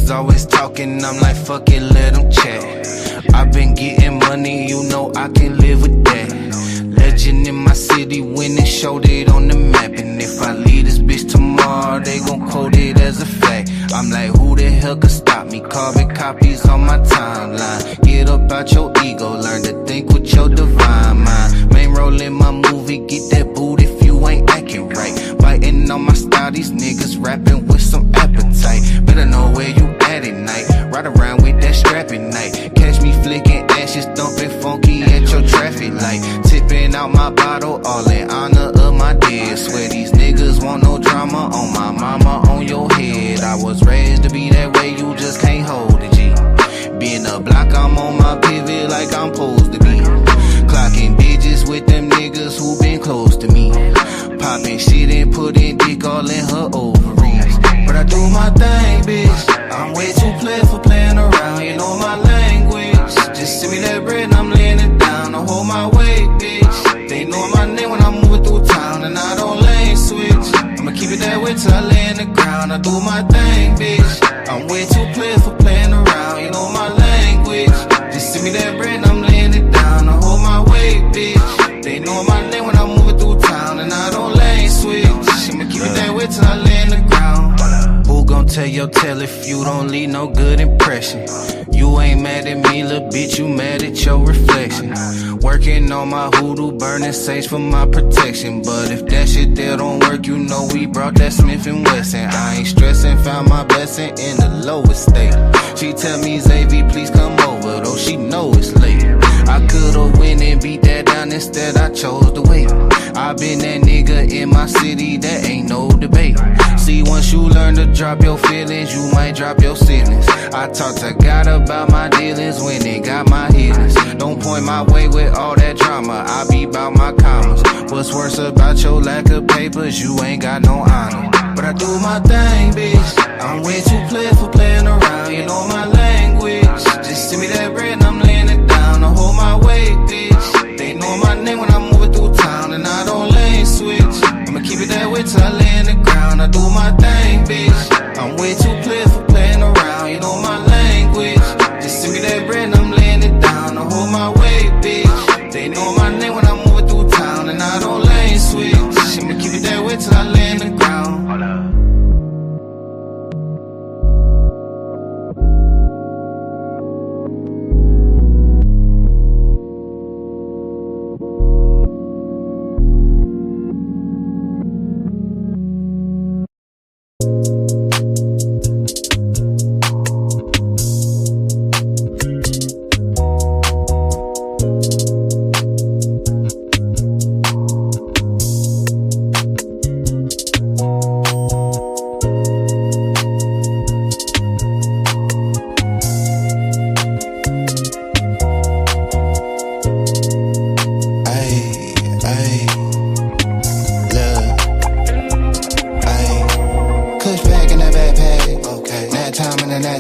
niggas always talking, I'm like, fuck it, let them chat. I've been getting money, you know I can live with that. Legend in my city, winning, showed it on the map. And if I leave this bitch tomorrow, they gon' quote it as a fact. I'm like, who the hell could stop me? Carbon copies on my timeline. Get up out your ego, learn to think with your divine mind. Main role in my movie, get that boot if you ain't acting right. Biting on my style, these niggas rapping with some appetite. Better know where you at night. Ride around with that strap at night. Catch me flicking ashes, thumping funky at your traffic light. Tipping out my bottle, all in honor of my dead. Swear these niggas want no drama on my mama, on your head. I was raised to be that way, you just can't hold it, G. Being a block, I'm on my pivot like I'm supposed to be. Clocking digits with them niggas who been close to me. Popping shit and putting dick all in her ovaries. But I do my thing, bitch. I'm way too play for playing around, you know my language. Just send me that bread and I'm laying it down to hold my weight, bitch. They know my name when I'm moving through town and I don't lane switch. I'ma keep it that way till I lay in the ground. I do my thing, bitch. I'm way too play for playing around, you know my language. Just send me that bread and I'm laying it down to hold my weight, bitch. They know my name when I'm moving through town and I don't lane switch. I'ma keep it that way till I lay in the ground. Who gon' tell your tale if you don't leave no good impression? You ain't mad at me, little bitch, you mad at your reflection. Working on my hoodoo, burning sage for my protection. But if that shit there don't work, you know we brought that Smith & Wesson. I ain't stressing, found my blessing in the lowest state. She tell me, Xavier, please come over, though she know it's late. I could've went and beat that down, instead I chose to wait. I been that nigga in my city, that ain't no debate. See, once you learn to drop your feelings, you might drop your ceilings. I talk to God about my dealings when they got my healings. Don't point my way with all that drama, I be about my commas. What's worse about your lack of papers, you ain't got no honor. But I do my thing, bitch. I'm way too play for playing around, you know my language. Just send me that bread and I'm laying it down to hold my weight, bitch. They know my name when I'm moving through town and I don't lane switch. I'ma keep it that way till I lay in the ground. I do my thing, bitch. I'm way too play for playing around, you know my language. Just send me that bread and I'm laying it down to hold my weight, bitch. They know my name when I'm moving through town and I don't lane switch. I'ma keep it that way till I lay in the ground.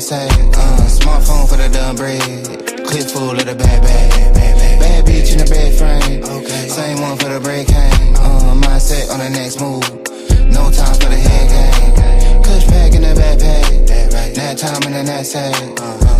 Smartphone for the dumb bread, clip full of the bad bag. Bad bitch in the bed frame, same one for the break hang. Mindset on the next move, no time for the head game. Kush pack in the backpack, nap time in the knapsack.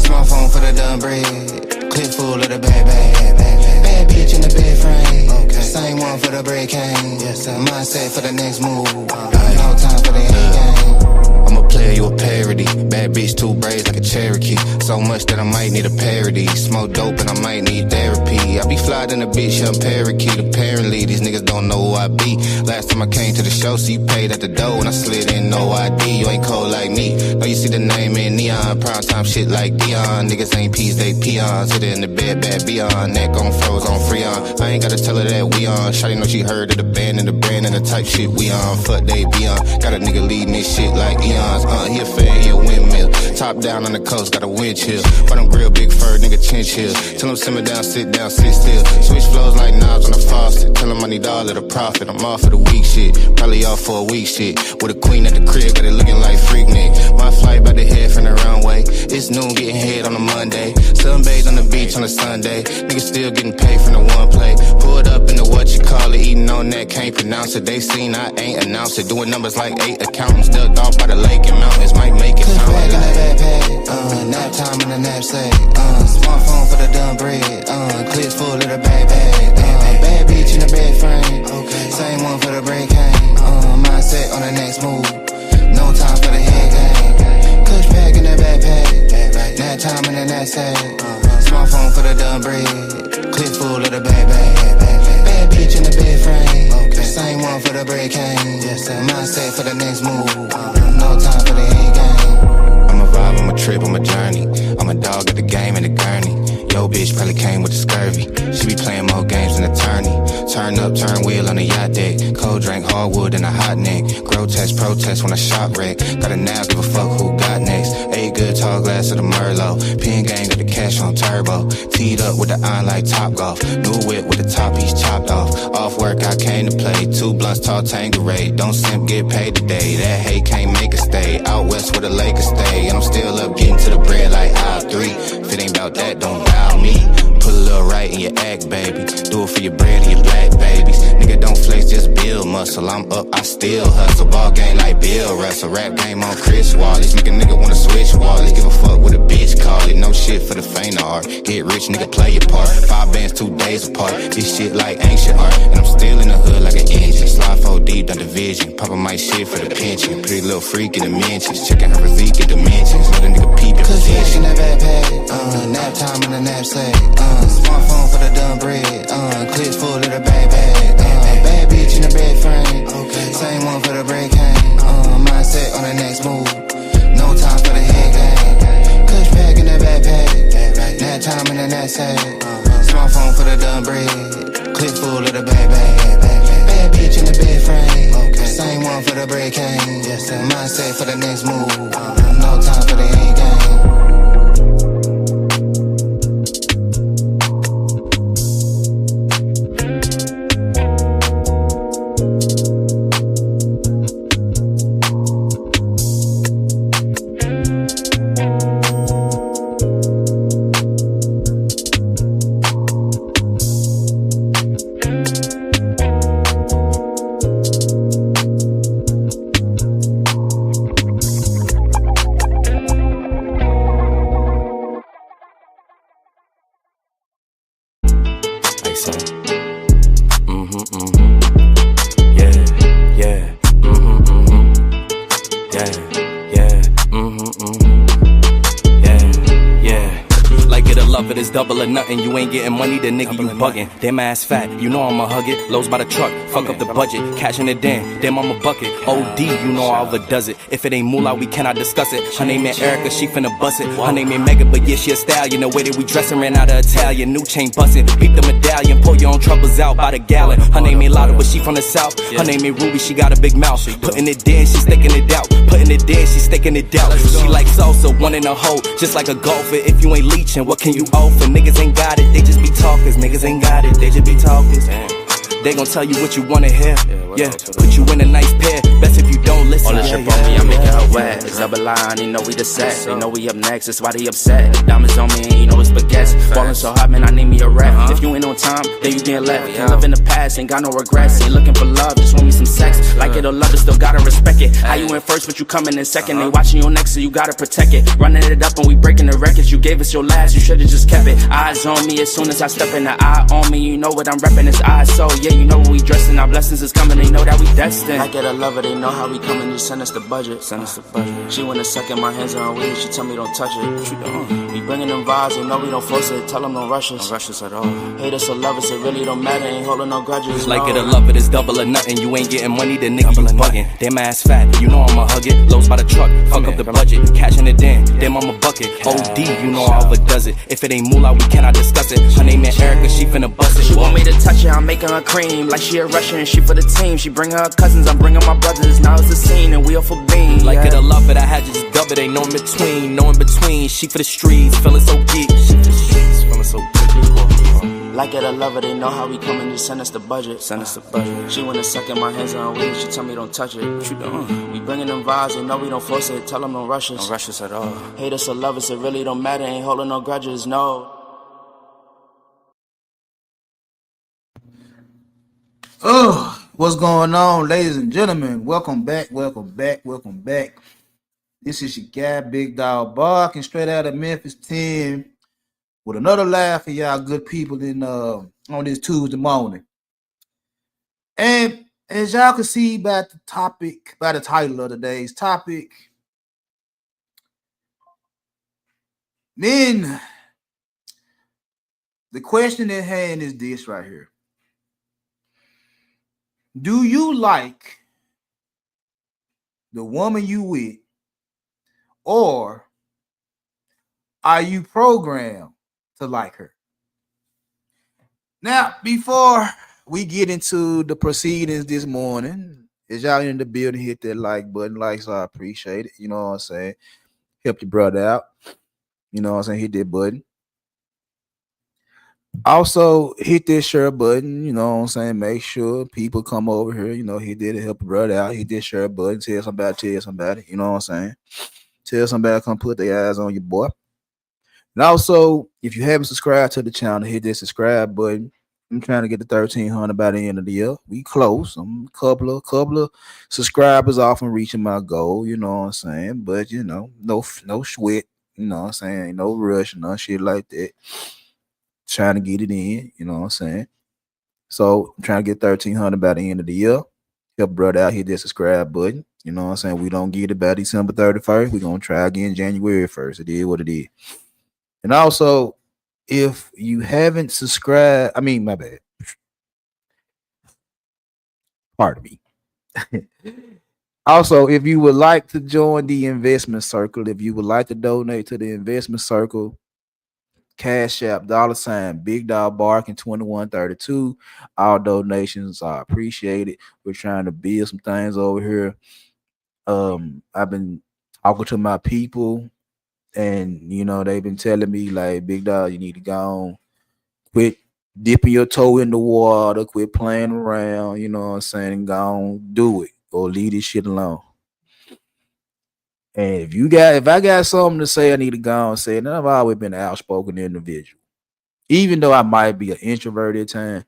Smartphone for the dumb bread, clip full of the bad bag. Bad bitch in the bed frame, same one for the break hang. Mindset for the next move, no time for the head game. I'm a player, you a parody. Bad bitch, two braids like a Cherokee. So much that I might need a parody. Smoke dope and I might need therapy. I be flyed in a bitch, young parakeet. Apparently, these niggas don't know who I be. Last time I came to the show, so you paid at the door and I slid in, no ID. You ain't cold like me. Know you see the name in neon. Prime time shit like Dion. Niggas ain't peas, they peons. Hit it in the bed, bad beyond. Neck on froze, on Freon. I ain't gotta tell her that we on. Shawty know she heard of the band and the brand and the type shit we on. Fuck they be on. Got a nigga leading this shit like Eons. He a fan, he a windmill. Top down on the coast, got a wind chill. But I'm grill, big fur, nigga chinchill. Tell him simmer down, sit still. Switch flows like knobs on the faucet. Tell him I need all of the profit. I'm off for the week shit. Probably off for a week shit. With a queen at the crib, got it looking like Freaknik. My flight about to head from the runway. It's noon, getting head on a Monday. Sunbathe on the beach on a Sunday. Niggas still getting paid from the one play. Pulled up in the what you call it. Eating on that, can't pronounce it. They seen I ain't announced it. Doing numbers like 8 accountants. Dug off by the lake and mountains. Might make it sound like in the backpack, in the knapsack. Smartphone for the dumb bread. Clips full of the bag bag. Bad bitch in the bed frame. Same one for the break cane. Mindset on the next move. No time for the head game. Kush pack in the backpack. Nap time in the knapsack. Smartphone for the dumb bread. Clip full of the bag bag. Bad bitch in the bed frame. Same one for the break cane. Mindset for the next move. No time for the head game. I'm a vibe, I'm a trip, I'm a journey. I'm a dog at the game in the gurney. Yo, bitch probably came with the scurvy. She be playing more games than attorney. Turn up, turn wheel on the yacht deck. Cold drink, hardwood and a hot neck. Grotesque protest when I shop wreck. Got it now, give a fuck who got next. 8 good tall glass of the Merlot. Pin gang got the cash on turbo. Teed up with the iron like Top Golf. New whip with the top piece chopped off. Off work, I came to play. 2 blunts, tall Tanqueray. Don't simp, get paid today. That hate can't make a stay. Out west where the Lakers stay. And I'm still up getting to the bread like aisle 3. If it ain't about that, don't dial me. Put a little right in your act, baby. Do it for your bread and your black babies. Nigga, don't flex, just build muscle. I'm up, I still hustle. Ball game like Bill Russell. Rap game on Chris Wallace. Make a nigga wanna switch wallets. Give a fuck what a bitch call it. No shit for the faint of heart. Get rich, nigga, play your part. 5 bands, 2 days apart. This shit like ancient art. And I'm still in the hood like an engine. Slide 4 deep, done division. Papa my shit for the pension. Pretty little freak in the mentions. Checking her physique in dimensions. Let a nigga peep your position. In the backpack. Nap time in the knapsack. Smartphone for the dumb bread. Clips full of the bag bag. Bad bitch in the bed frame. Same one for the break cane. Mindset on the next move. No time for the head game. Kush pack in the backpack. Nap time in the knapsack. Smartphone for the dumb bread. Clip full of the bag bag. Bad bitch in the bed frame. Same one for the break cane. Mindset for the next move. No time for the head game. Double or nothing, you ain't getting money, the nigga you bugging. Damn ass fat, you know I'ma hug it. Lows by the truck, fuck up the budget. Cashing it in, damn I'm a bucket. OD, you know I overdoes it. If it ain't moolah, we cannot discuss it. Her name ain't Erica, she finna bust it. Her name ain't Mega, but yeah, she a stallion. The way that we dressin' ran out of Italian. New chain bustin', beat the medallion. Pour your own troubles out by the gallon. Her name ain't Lotta, but she from the south. Her name ain't Ruby, she got a big mouth. Putting it in, she sticking it out. Putting it in, she sticking it out. She like salsa, one in a hole. Just like a golfer, if you ain't leeching, what can you offer? Niggas ain't got it, they just be talkers. Niggas ain't got it, they just be talkers. They gon' tell you what you wanna hear. Yeah, put you in a nice pair. Best if you don't listen. All this shit on me, I'm making her wet. It's double line, they know we the set. They know we up next, that's why they upset. Diamonds on me, and you know it's baguettes. Falling so hot, man, I need me a rap. If you ain't on time, then you getting left. Can't live in the past, ain't got no regrets. Ain't looking for love, just want me some sex. Like it or love it, still gotta respect it. How you in first, but you coming in second. They watching your next, so you gotta protect it. Running it up and we breaking the records. You gave us your last, you should've just kept it. Eyes on me as soon as I step in. The eye on me, you know what I'm reppin'. It's eyes, so yeah, you know what we dressing. Our blessings is coming, they know that we destined. I get a lover, they know how we coming, just send us the budget. Send us the budget. She wanna suck in my hands on her weed, she tell me don't touch it. What you doing? We bringing them vibes, they know we don't force it. Tell them don't rush us. Don't rush us at all. Hate us or love us, it really don't matter. Ain't holding no grudges. Like it or love it, it's double or nothing. You ain't getting money, the nigga you bugging. Damn ass fat, you know I'ma hug it. Lows by the truck, fuck up the budget. Cashing it in, damn I'm a bucket. OD, you know I overdoes it. If it ain't moolah, we cannot discuss it. Her name ain't Erica, she finna bust it. She want me to touch it, I'm making her cream. Like she a Russian, she for the team. She bring her cousins, I'm bringing my brothers. Now it's the scene and we all for bean. Like it or love it, I had to just dub it. Ain't no in between, no in between. She for the streets, feeling so geek. She for the streets, feeling so geek. Like it or love it, they know how we coming, just send us the budget. Send us the budget. She wanna suck in my hands on her weed, she tell me don't touch it. What you doing? We bringing them vibes, they know we don't force it. Tell them don't rush us. Don't rush us at all. Hate us or love us, it really don't matter. Ain't holding no grudges, no. Oh, what's going on, ladies and gentlemen? Welcome back, welcome back, welcome back. This is your guy, Big Dog Barking, straight out of Memphis 10, with another laugh for y'all good people in on this Tuesday morning. And as y'all can see by the topic, by the title of today's topic, then the question at hand is this right here. Do you like the woman you with, or are you programmed to like her? Now, before we get into the proceedings this morning, as y'all in the building, hit that like button. Likes, I appreciate it. You know what I'm saying? Help your brother out. You know what I'm saying? Hit that button. Also, hit that share button. You know what I'm saying? Make sure people come over here. You know, hit that to help your brother out. Hit that share button. Tell somebody. You know what I'm saying? Tell somebody to come put their eyes on your boy. And also, if you haven't subscribed to the channel, hit that subscribe button. I'm trying to get to 1,300 by the end of the year. We close. I'm a couple of subscribers off from reaching my goal. You know what I'm saying? But you know, no sweat. You know what I'm saying? No rush, no shit like that. Trying to get it in. You know what I'm saying? So I'm trying to get 1,300 by the end of the year. Help brother out. Hit that subscribe button. You know what I'm saying? We don't get it by December 31st. We're gonna try again January 1st. It is what it is. And also, if you haven't subscribed, my bad. Pardon me. Also, if you would like to join the investment circle, if you would like to donate to the investment circle, Cash App, $ Big Dog Barking 2132. All donations are appreciated. We're trying to build some things over here. I've been talking to my people, and you know, they've been telling me like, Big Dog, you need to go on, quit dipping your toe in the water, quit playing around, you know what I'm saying, go on, do it, or leave this shit alone. And if I got something to say, I need to go on and say it. And I've always been an outspoken individual. Even though I might be an introvert at times,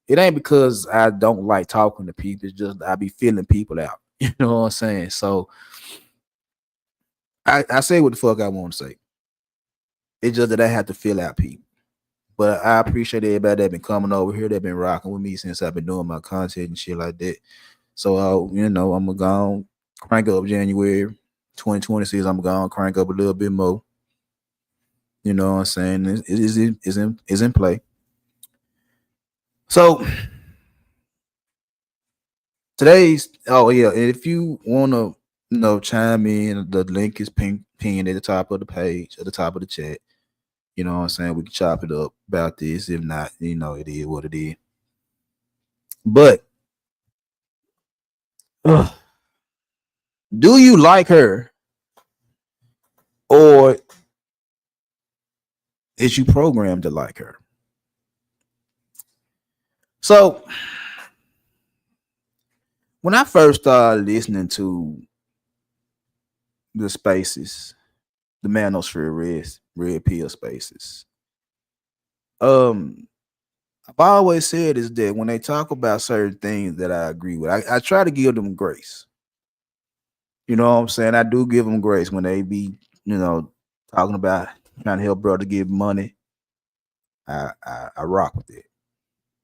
it ain't because I don't like talking to people. It's just I be feeling people out. You know what I'm saying? So I say what the fuck I want to say. It's just that I have to feel out people. But I appreciate everybody that been coming over here, that been rocking with me since I've been doing my content and shit like that. So you know, I'm gonna go crank up January 2026. I'm gonna crank up a little bit more. You know what I'm saying? It is in play. So today's if you wanna chime in, the link is pinned at the top of the page, at the top of the chat. You know what I'm saying? We can chop it up about this. If not, you know, it is what it is. But do you like her, or is you programmed to like her? So when I first started listening to the spaces, the Manosphere Red Pill spaces, I've always said is that when they talk about certain things that I agree with, I try to give them grace. You know what I'm saying? I do give them grace when they be, talking about trying to help brother get money. I rock with it.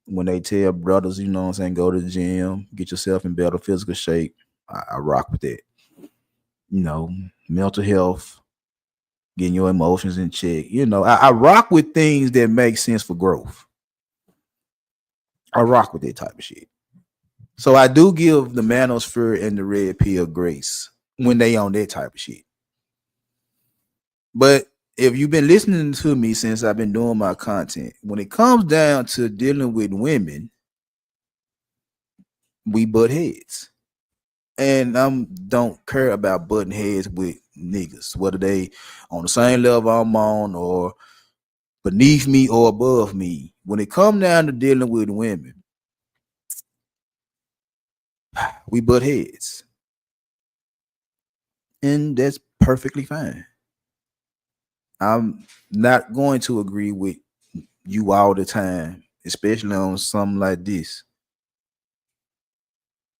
When they tell brothers, you know what I'm saying, go to the gym, get yourself in better physical shape, I rock with it. You know, mental health, getting your emotions in check. You know, I rock with things that make sense for growth. I rock with that type of shit. So I do give the Manosphere and the Red Pill grace when they on that type of shit. But if you've been listening to me since I've been doing my content, when it comes down to dealing with women, we butt heads. And I don't care about butting heads with niggas, whether they on the same level I'm on, or beneath me or above me. When it comes down to dealing with women, we butt heads. And that's perfectly fine. I'm not going to agree with you all the time, especially on something like this.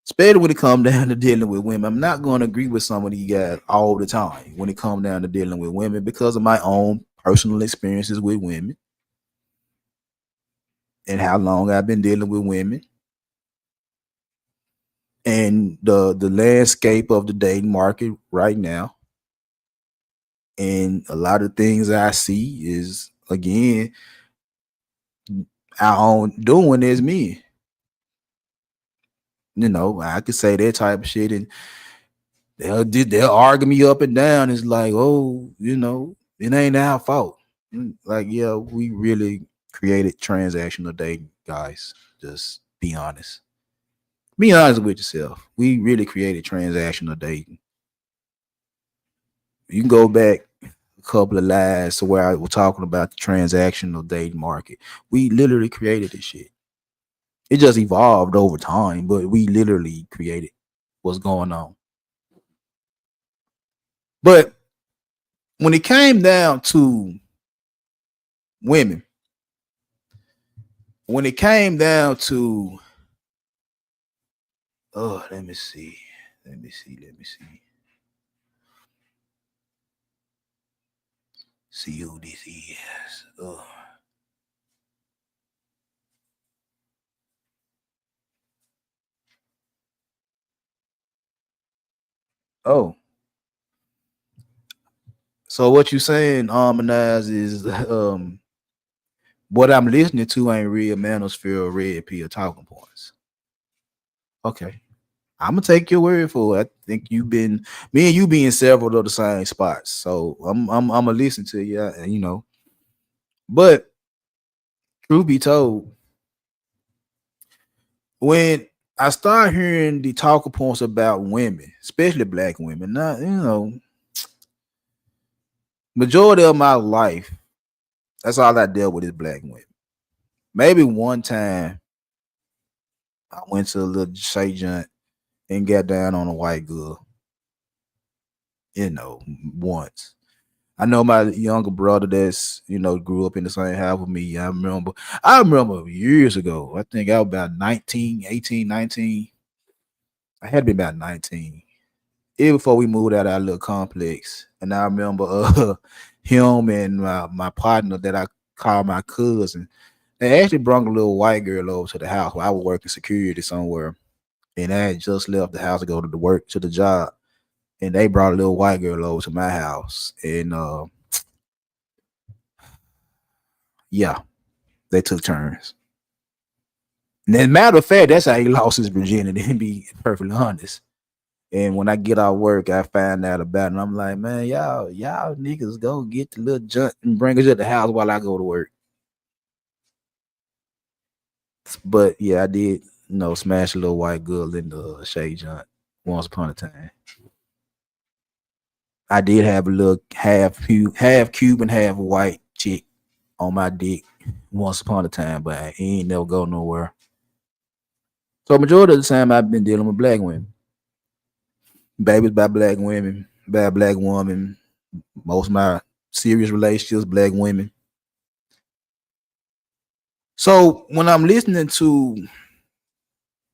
Especially when it comes down to dealing with women. I'm not going to agree with some of these guys all the time when it comes down to dealing with women because of my own personal experiences with women and how long I've been dealing with women and the landscape of the dating market right now. And a lot of things I see is again our own doing as men. You know, I could say that type of shit, and they'll argue me up and down. It's like, oh, you know, it ain't our fault. Like, yeah, we really created transactional dating, guys. Just be honest. Be honest with yourself. We really created transactional dating. You can go back a couple of lives to where I was talking about the transactional dating market. We literally created this shit. It just evolved over time, but we literally created what's going on. But when it came down to women, when it came down to, oh, let me see. See who this is. Oh. Oh. So what you saying, Harmonize, is what I'm listening to ain't real manosphere or red pill talking points. Okay. I'm gonna take your word for it. I think me and you be in several of the same spots. So I'm gonna listen to you, and you know. But truth be told, when I start hearing the talking points about women, especially black women, not you know, majority of my life, that's all I dealt with is black women. Maybe one time I went to a little Shay Joint and got down on a white girl, you know, once. I know my younger brother that's, you know, grew up in the same house with me. I remember years ago, I think I was about 19, 18, 19. I had to be about 19. Even before we moved out of our little complex. And I remember him and my partner that I called my cousin. They actually brought a little white girl over to the house where I was working security somewhere. And I had just left the house to go to the work to the job. And they brought a little white girl over to my house. And yeah, they took turns. And as a matter of fact, that's how he lost his virginity, to be perfectly honest. And when I get out of work, I find out about it. And I'm like, man, y'all niggas go get the little junk and bring us at the house while I go to work. But yeah, I did, you know, smash a little white girl in the Shay Joint once upon a time. I did have a little half Cuban, half white chick on my dick once upon a time, but I ain't never go nowhere. So majority of the time I've been dealing with black women. Babies by black women, by a black woman. Most of my serious relationships, black women. So when I'm listening to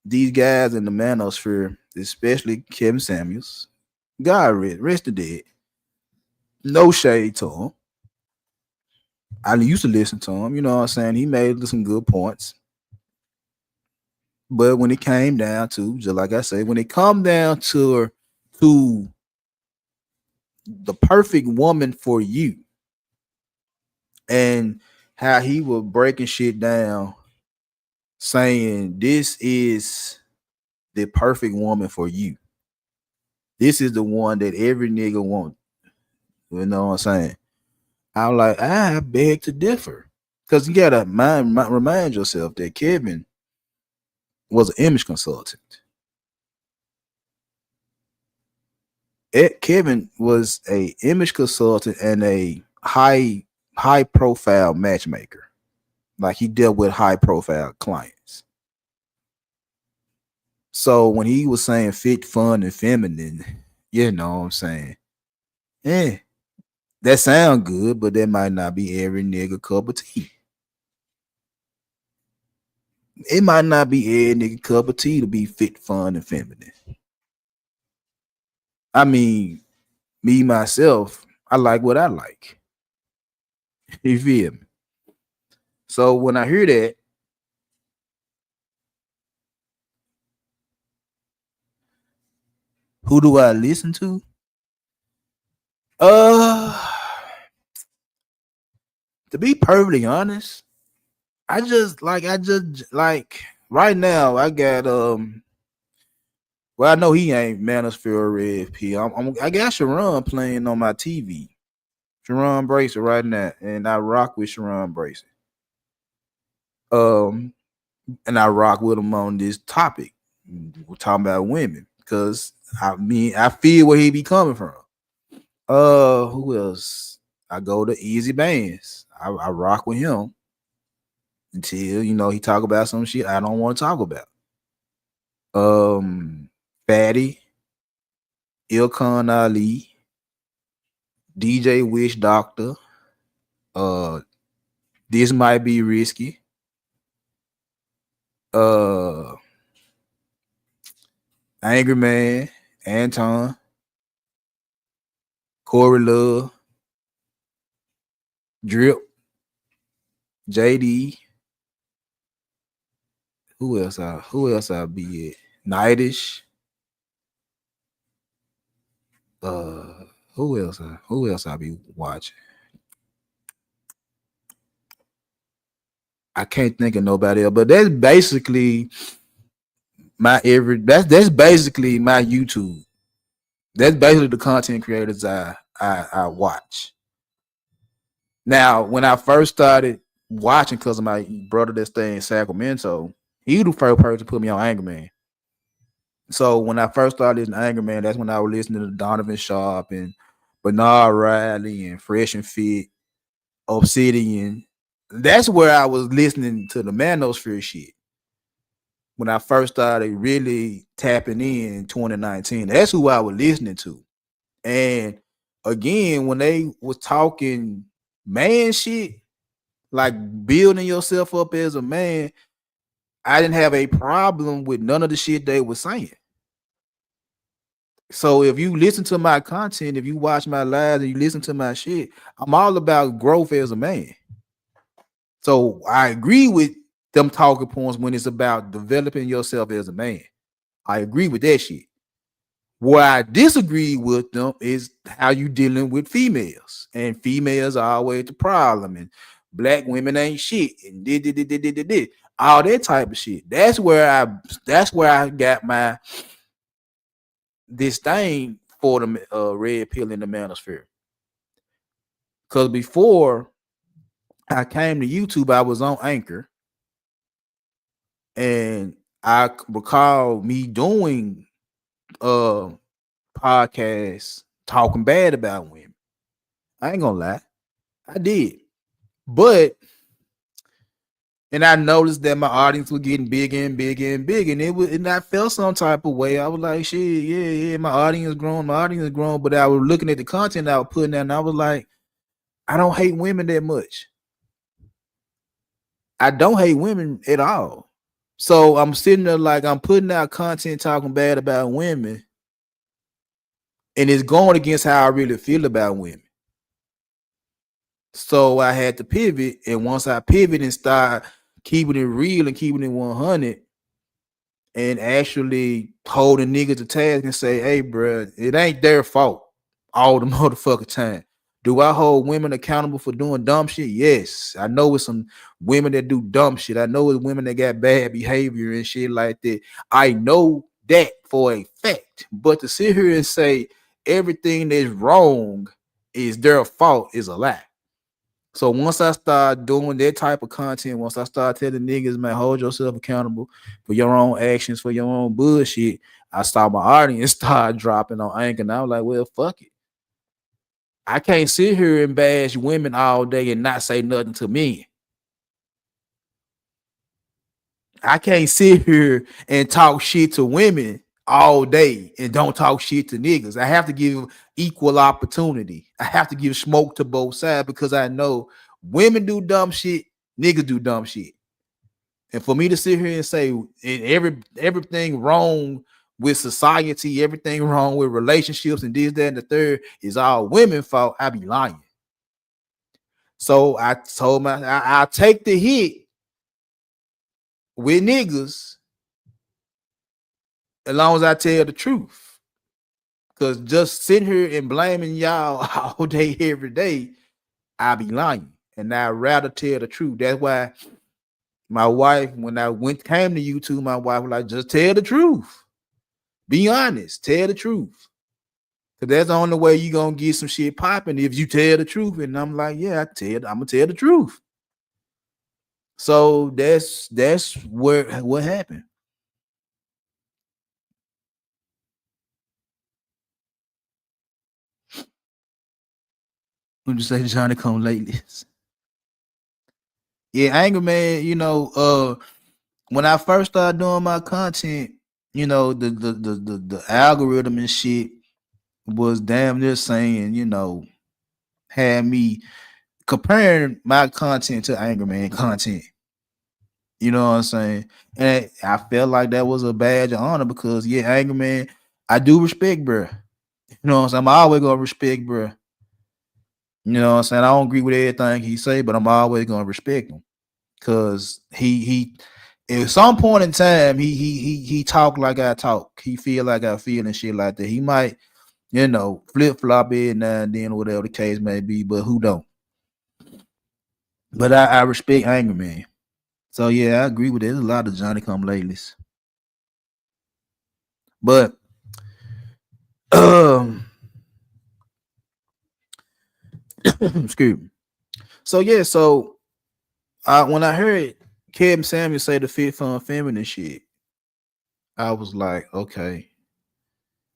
these guys in the manosphere, especially Kevin Samuels, God rest the dead. No shade to him. I used to listen to him, you know what I'm saying? He made some good points. But when it came down to, just like I said, when it come down to the perfect woman for you and how he was breaking shit down, saying this is the perfect woman for you. This is the one that every nigga want. You know what I'm saying? I'm like, I beg to differ. Because you gotta remind yourself that Kevin was an image consultant. Kevin was a image consultant and a high profile matchmaker. Like he dealt with high profile clients. So when he was saying fit, fun, and feminine, you know what I'm saying? That sound good, but that might not be every nigga cup of tea. it might not be every nigga cup of tea to be fit, fun, and feminine. I mean, me myself, I like what I like. You feel me? So when I hear that, who do I listen to? To be perfectly honest, I just like right now I got well, I know he ain't Manosphere Red P. I got Sharon playing on my TV. Sharon Bracer right now, and I rock with Sharon Bracer. And I rock with him on this topic. We're talking about women because I mean I feel where he be coming from. Who else? I go to Easy Bands. I rock with him until he talk about some shit I don't want to talk about. Fatty, Ilkon Ali, DJ Wish Doctor. This might be risky. Angry Man, Anton, Corey Love, Drip, JD. Who else I be at? Nightish. Who else I be watching? I can't think of nobody else, but that's basically that's basically my YouTube. That's basically the content creators I watch. Now, when I first started watching, because of my brother that stay in Sacramento, he was the first person to put me on Angry Man. So when I first started listening to Angry Man, that's when I was listening to Donovan Sharp and Bernard Riley and Fresh and Fit, Obsidian. That's where I was listening to the Manosphere shit. When I first started really tapping in 2019, that's who I was listening to. And again, when they was talking man shit, like building yourself up as a man, I didn't have a problem with none of the shit they were saying. So if you listen to my content, if you watch my lives and you listen to my shit, I'm all about growth as a man. So I agree with them talking points when it's about developing yourself as a man. I agree with that shit. Where I disagree with them is how you dealing with females, and females are always the problem, and black women ain't shit, and did all that type of shit. That's where I got my disdain for the red pill in the manosphere. Because before I came to YouTube, I was on Anchor, and I recall me doing podcasts talking bad about women. I ain't gonna lie, I did, and I noticed that my audience was getting bigger and bigger and bigger, and I felt some type of way. I was like, shit, yeah, my audience growing, but I was looking at the content I was putting out, and I was like, I don't hate women that much. I don't hate women at all. So I'm sitting there like I'm putting out content talking bad about women, and it's going against how I really feel about women. So I had to pivot, and once I pivot and start keeping it real and keeping it 100, and actually holding niggas to task and say, hey, bro, it ain't their fault all the motherfucking time. Do I hold women accountable for doing dumb shit? Yes. I know it's some women that do dumb shit. I know it's women that got bad behavior and shit like that. I know that for a fact. But to sit here and say everything that's wrong is their fault is a lie. So once I start doing that type of content, once I start telling niggas, man, hold yourself accountable for your own actions, for your own bullshit, I saw my audience start dropping on Anchor, and I was like, well, fuck it. I can't sit here and bash women all day and not say nothing to men. I can't sit here and talk shit to women all day and don't talk shit to niggas. I have to give equal opportunity. I have to give smoke to both sides because I know women do dumb shit, niggas do dumb shit. And for me to sit here and say everything wrong with society, everything wrong with relationships, and this, that, and the third is all women's fault, I be lying. So I told I'll take the hit with niggas as long as I tell the truth. Because just sitting here and blaming y'all all day, every day, I be lying. And I'd rather tell the truth. That's why my wife, when I came to YouTube, my wife was like, just tell the truth. Be honest, tell the truth. Because that's the only way you're going to get some shit popping if you tell the truth. And I'm like, yeah, I'm going to tell the truth. So that's what happened. What you say, Johnny come lately? Yeah, Anger Man, when I first started doing my content, the algorithm and shit was damn near saying, had me comparing my content to Anger Man content. You know what I'm saying? And I felt like that was a badge of honor because, yeah, Anger Man, I do respect, bro. You know what I'm saying? I'm always gonna respect, bro. You know what I'm saying? I don't agree with everything he say, but I'm always gonna respect him because he at some point in time he talk like I talk. He feel like I feel and shit like that. He might, flip flop it now and then, whatever the case may be, but who don't? But I respect Anger Man. So yeah, I agree with it. There's a lot of Johnny come latelys. But excuse me. So yeah, when I heard Kevin Samuel say the fit fun feminine shit, I was like, okay,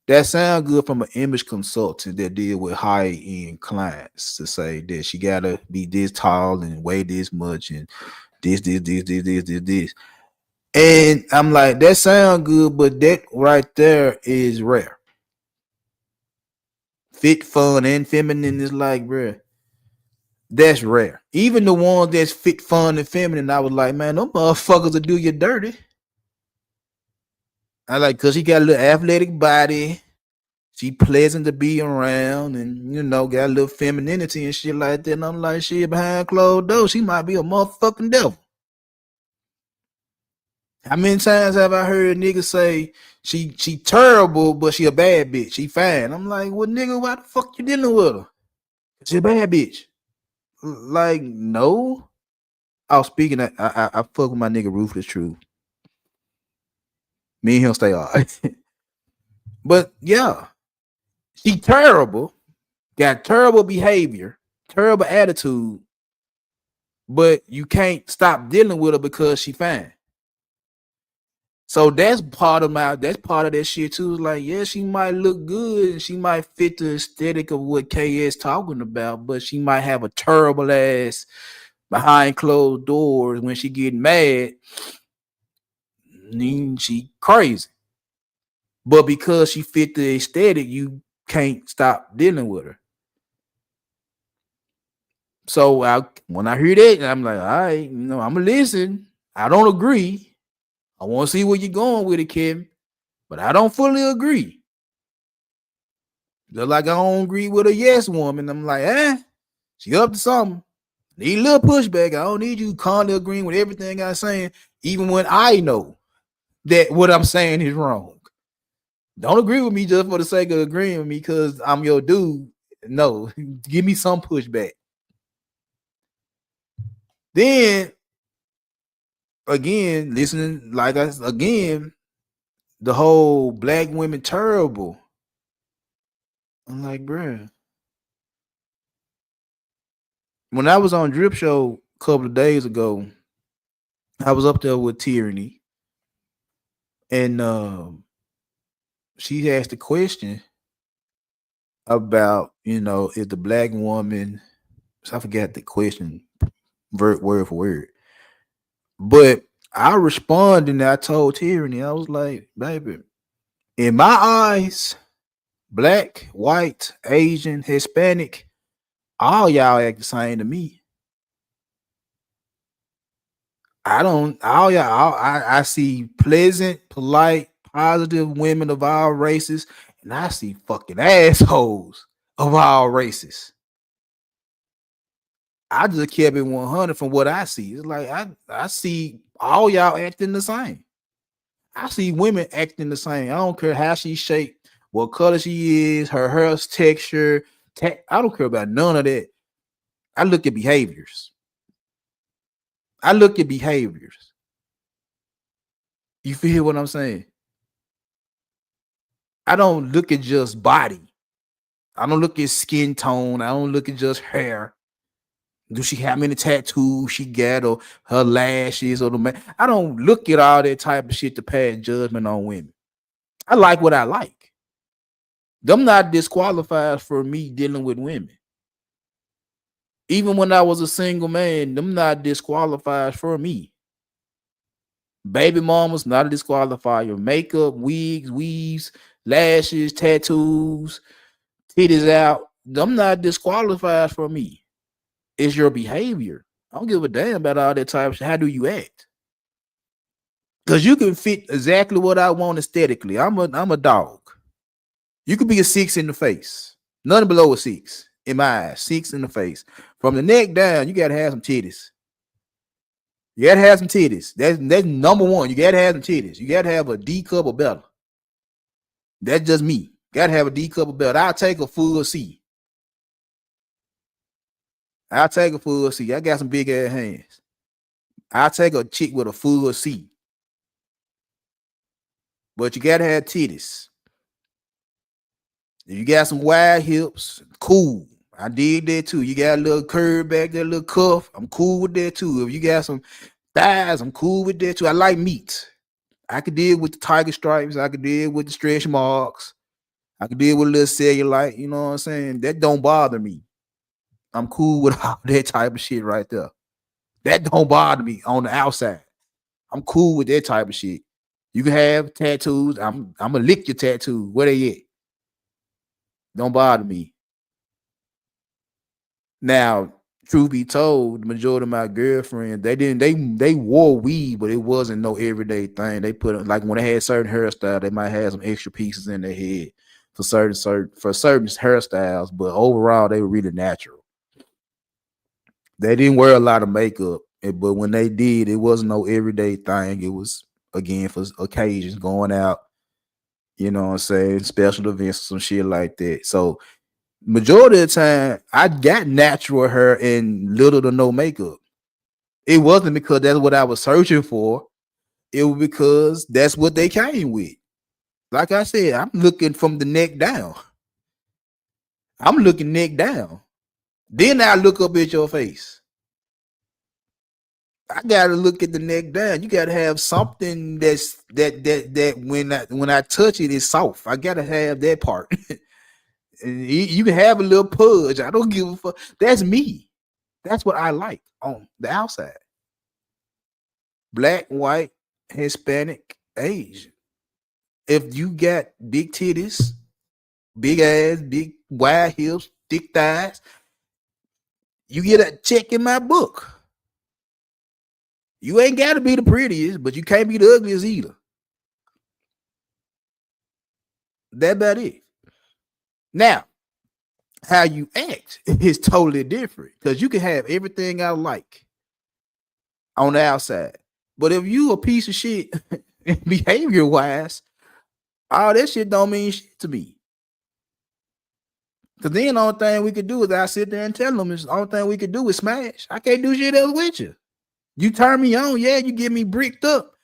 that sound good from an image consultant that deal with high end clients to say that she gotta be this tall and weigh this much and this. And I'm like, that sound good, but that right there is rare. Fit, fun, and feminine is like, bruh, that's rare. Even the ones that's fit, fun, and feminine, I was like, man, them motherfuckers will do you dirty. I like, cause she got a little athletic body. She pleasant to be around, and got a little femininity and shit like that. And I'm like, shit, behind closed doors, she might be a motherfucking devil. How many times have I heard niggas say she terrible, but she a bad bitch? She fine. I'm like, well, nigga, why the fuck you dealing with her? She a bad bitch. Like, no. I was speaking. I fuck with my nigga Ruthless Truth. Me and him stay all right. But yeah, she terrible. Got terrible behavior, terrible attitude. But you can't stop dealing with her because she fine. So that's part of that shit too. It's like, yeah, she might look good and she might fit the aesthetic of what KS talking about, but she might have a terrible ass behind closed doors when she get mad. She crazy. But because she fit the aesthetic, you can't stop dealing with her. So when I hear that, I'm like, all right, I'm gonna listen. I don't agree. I want to see where you're going with it, Kevin, but I don't fully agree. Just like I don't agree with a yes woman. I'm like, she up to something. Need a little pushback. I don't need you constantly agreeing with everything I'm saying, even when I know that what I'm saying is wrong. Don't agree with me just for the sake of agreeing with me because I'm your dude. No, give me some pushback. Then again, listening like us again, the whole black women terrible. I'm like, bruh. When I was on Drip Show a couple of days ago, I was up there with Tyranny, and she asked a question about, if the black woman, I forgot the question word for word, but I responded and I told Tyranny, I was like, baby, in my eyes, black, white, Asian, Hispanic, all y'all act the same to me. I don't. All y'all. I see pleasant, polite, positive women of all races, and I see fucking assholes of all races. I just kept it 100 from what I see. It's like I see all y'all acting the same. I see women acting the same. I don't care how she's shaped, what color she is, her hair's texture. I don't care about none of that. I look at behaviors. I look at behaviors. You feel what I'm saying? I don't look at just body. I don't look at skin tone. I don't look at just hair. Do she have many tattoos she got or her lashes or the man? I don't look at all that type of shit to pass judgment on women. I like what I like. Them not disqualified for me dealing with women. Even when I was a single man, them not disqualified for me. Baby mamas not a disqualifier. Makeup, wigs, weaves, lashes, tattoos, titties out. Them not disqualified for me. It's your behavior. I don't give a damn about all that type of shit. How do you act? Because you can fit exactly what I want aesthetically. I'm a dog. You could be a 6 in the face. Nothing below a 6 in my eyes. 6 in the face. From the neck down, you gotta have some titties. You gotta have some titties. That's number one. You gotta have some titties. You gotta have a D cup or better. That's just me. Gotta have a D cup or better. I'll take a full C. I'll take a full C. I got some big ass hands. I'll take a chick with a full C. But you gotta have titties. If you got some wide hips, cool. I did that too. You got a little curve back there, a little cuff. I'm cool with that too. If you got some thighs, I'm cool with that too. I like meat. I could deal with the tiger stripes. I could deal with the stretch marks. I could deal with a little cellulite. You know what I'm saying? That don't bother me. I'm cool with all that type of shit right there. That don't bother me on the outside. I'm cool with that type of shit. You can have tattoos. I'm gonna lick your tattoo. Where they at? Don't bother me. Now, truth be told, the majority of my girlfriends, they wore weave, but it wasn't no everyday thing. They put like when they had certain hairstyles, they might have some extra pieces in their head for certain hairstyles, but overall they were really natural. They didn't wear a lot of makeup, but when they did, it wasn't no everyday thing. It was again for occasions, going out, you know what I'm saying, special events, some shit like that. So majority of the time, I got natural hair and little to no makeup. It wasn't because that's what I was searching for. It was because that's what they came with. Like I said, I'm looking from the neck down. I'm looking neck down. Then I look up at your face. I gotta look at the neck down. You gotta have something that when I touch it, it's soft. I gotta have that part. You can have a little pudge. I don't give a fuck. That's me. That's what I like on the outside. Black, white, Hispanic, Asian. If you got big titties, big ass, big wide hips, thick thighs, you get a check in my book. You ain't got to be the prettiest, but you can't be the ugliest either. That about it. Now, how you act is totally different because you can have everything I like on the outside. But if you a piece of shit behavior wise, all that shit don't mean shit to me. Because then the only thing we could do is I sit there and tell them the only thing we could do is smash. I can't do shit else with you. You turn me on, yeah, you get me bricked up,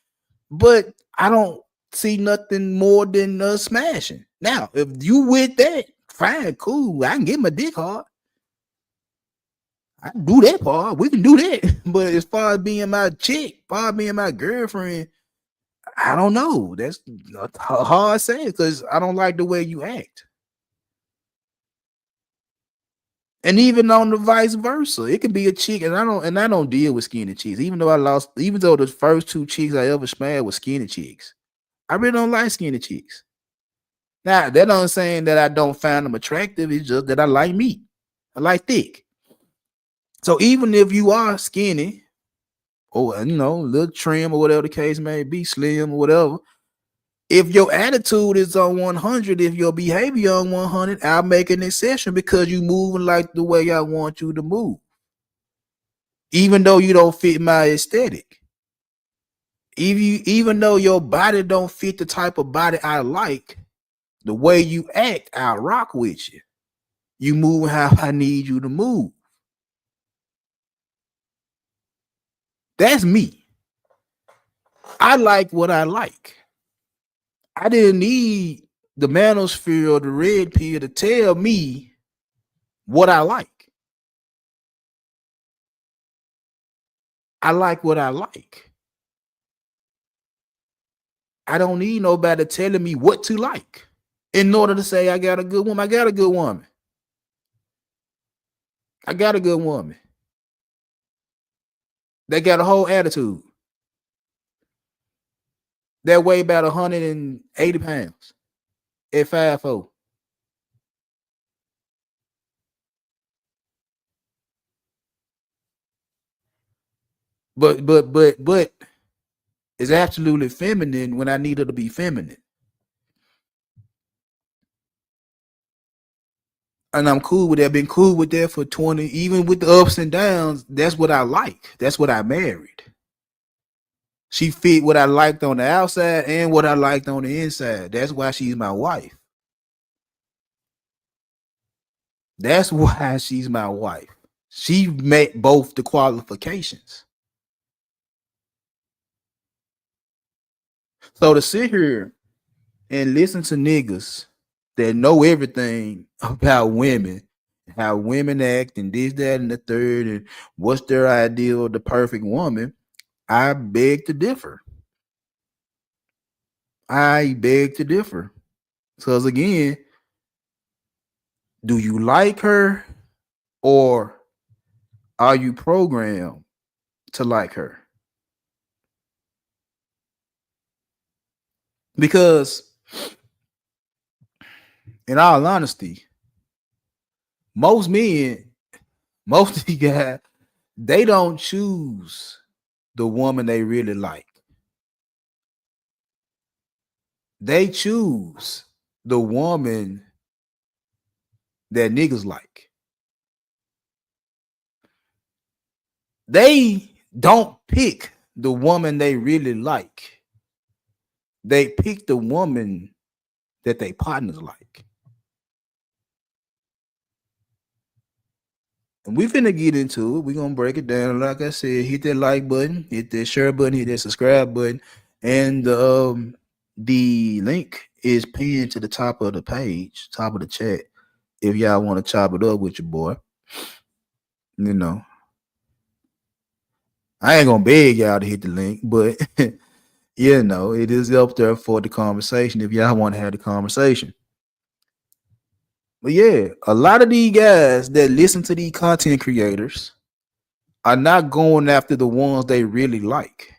but I don't see nothing more than smashing. Now, if you with that, fine, cool. I can get my dick hard. I can do that part. We can do that. But as far as being my chick, far as being my girlfriend, I don't know. That's hard saying because I don't like the way you act. And even on the vice versa, it could be a chick, and I don't deal with skinny chicks. Even though the first 2 chicks I ever smashed were skinny chicks, I really don't like skinny chicks. Now that don't saying that I don't find them attractive. It's just that I like meat. I like thick. So even if you are skinny, or you know, a little trim or whatever the case may be, slim or whatever. If your attitude is on 100, if your behavior on 100, I'll make an exception because you moving like the way I want you to move. Even though you don't fit my aesthetic. Even though your body don't fit the type of body I like, the way you act, I'll rock with you. You move how I need you to move. That's me. I like what I like. I didn't need the manosphere or the red pill to tell me what I like. I like what I like. I don't need nobody telling me what to like in order to say I got a good woman. I got a good woman. I got a good woman. They got a whole attitude. That weigh about 180 pounds at 5'4". But it's absolutely feminine when I need her to be feminine. And I'm cool with that. Been cool with that for 20, even with the ups and downs. That's what I like. That's what I married. She fit what I liked on the outside and what I liked on the inside. That's why she's my wife. That's why she's my wife. She met both the qualifications. So to sit here and listen to niggas that know everything about women, how women act, and this, that, and the third, and what's their ideal of the perfect woman, I beg to differ. I beg to differ. Because again, do you like her or are you programmed to like her? Because in all honesty, most men, most of the guys, they don't choose the woman they really like. They choose the woman that niggas like. They don't pick the woman they really like. They pick the woman that they partners like. And we finna get into it. We're gonna break it down. Like I said, hit that like button, hit that share button, hit that subscribe button, and the link is pinned to the top of the page, top of the chat. If y'all want to chop it up with your boy, you know, I ain't gonna beg y'all to hit the link, but you know, it is up there for the conversation if y'all want to have the conversation. But yeah, a lot of these guys that listen to these content creators are not going after the ones they really like.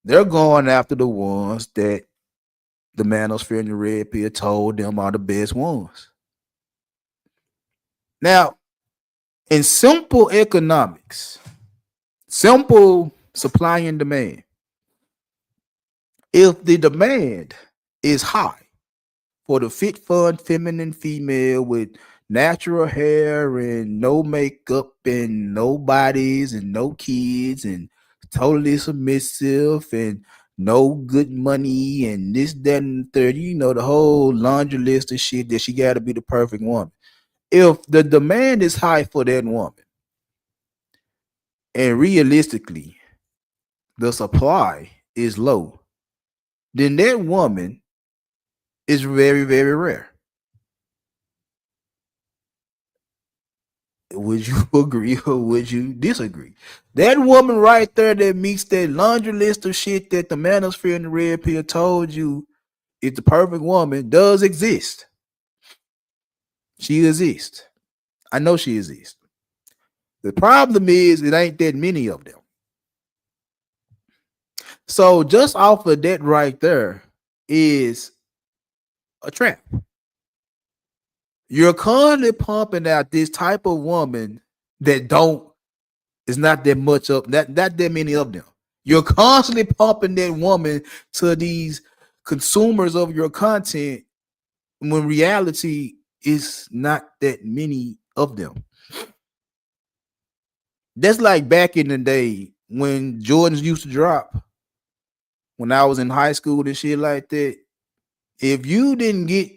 They're going after the ones that the manosphere and the red pill told them are the best ones. Now, in simple economics, simple supply and demand, if the demand is high for the fit, fun, feminine female with natural hair and no makeup and no bodies and no kids and totally submissive and no good money and this, that, and the third, you know, the whole laundry list of shit that she got to be the perfect woman. If the demand is high for that woman and realistically the supply is low, then that woman is very, very rare. Would you agree or would you disagree? That woman right there that meets that laundry list of shit that the manosphere and the red pill told you is the perfect woman does exist. She exists. I know she exists. The problem is it ain't that many of them. So just off of that right there is a trap. You're currently pumping out this type of woman that don't It's not that much of not that many of them. You're constantly pumping that woman to these consumers of your content when reality is not that many of them. That's like back in the day when Jordans used to drop when I was in high school and shit like that. If you didn't get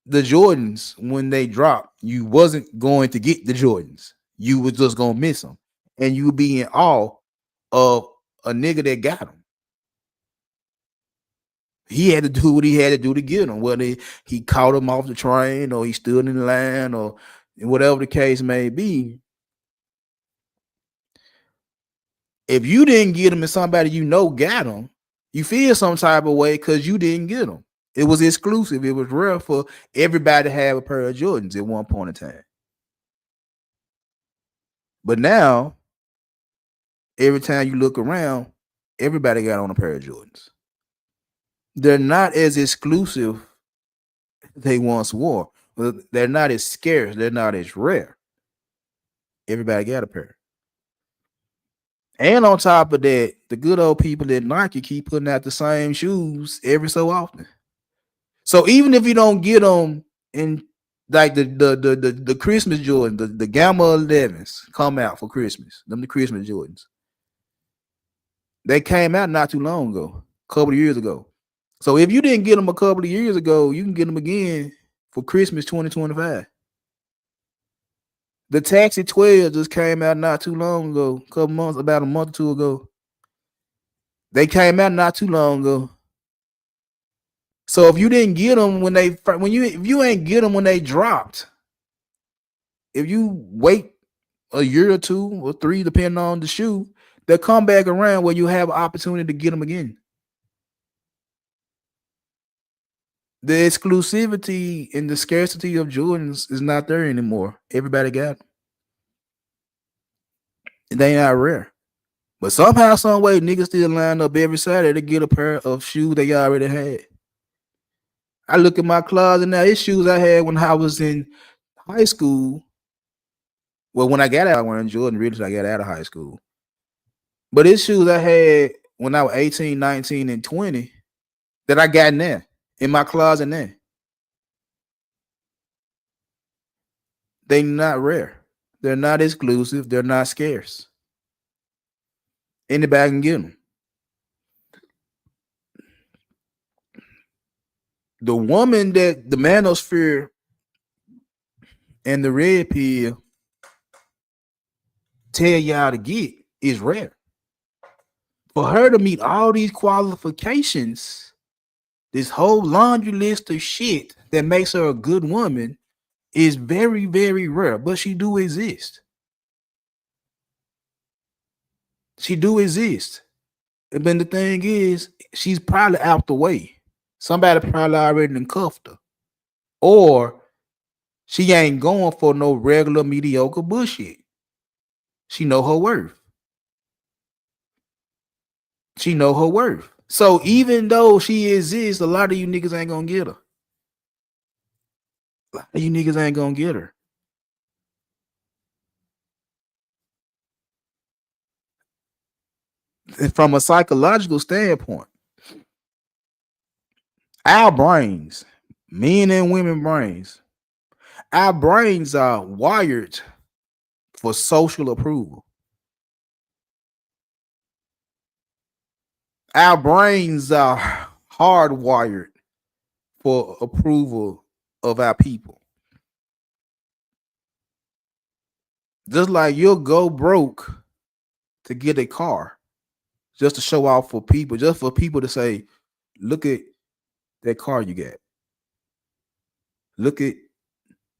the Jordans when they dropped, you wasn't going to get the Jordans. You was just gonna miss them, and you would be in awe of a nigga that got them. He had to do what he had to do to get them, whether he caught him off the train or he stood in the line or whatever the case may be. If you didn't get them and somebody you know got them, you feel some type of way because you didn't get them. It was exclusive. It was rare for everybody to have a pair of Jordans at one point in time. But now, every time you look around, everybody got on a pair of Jordans. They're not as exclusive as they once were. They're not as scarce. They're not as rare. Everybody got a pair. And on top of that, the good old people at Nike keep putting out the same shoes every so often. So even if you don't get them in like the Christmas Jordan, the Gamma 11s come out for Christmas. Them the Christmas Jordans. They came out not too long ago, a couple of years ago. So if you didn't get them a couple of years ago, you can get them again for Christmas 2025. The Taxi 12 just came out not too long ago, a couple months, about a month or two ago. They came out not too long ago. So if you didn't get them if you ain't get them when they dropped, if you wait a year or 2 or 3, depending on the shoe, they'll come back around where you have an opportunity to get them again. The exclusivity and the scarcity of Jordans is not there anymore. Everybody got them. They ain't not rare. But somehow, some way, niggas still line up every Saturday to get a pair of shoes they already had. I look at my closet now. It's shoes I had when I was in high school. Well, when I got out, I went in Jordan, really, I got out of high school. But it's shoes I had when I was 18, 19, and 20 that I got now in my closet now. They're not rare. They're not exclusive. They're not scarce. Anybody can get them. The woman that the Manosphere and the Red Pill tell y'all to get is rare. For her to meet all these qualifications, this whole laundry list of shit that makes her a good woman is very, very rare, but she do exist. She do exist. And then the thing is, she's probably out the way. Somebody probably already done cuffed her. Or she ain't going for no regular mediocre bullshit. She know her worth. She know her worth. So even though she exists, a lot of you niggas ain't gonna get her. A lot of you niggas ain't gonna get her. And from a psychological standpoint, our brains, men and women brains, our brains are wired for social approval. Our brains are hardwired for approval of our people. Just like you'll go broke to get a car, just to show off for people, just for people to say, look at that car you got. Look at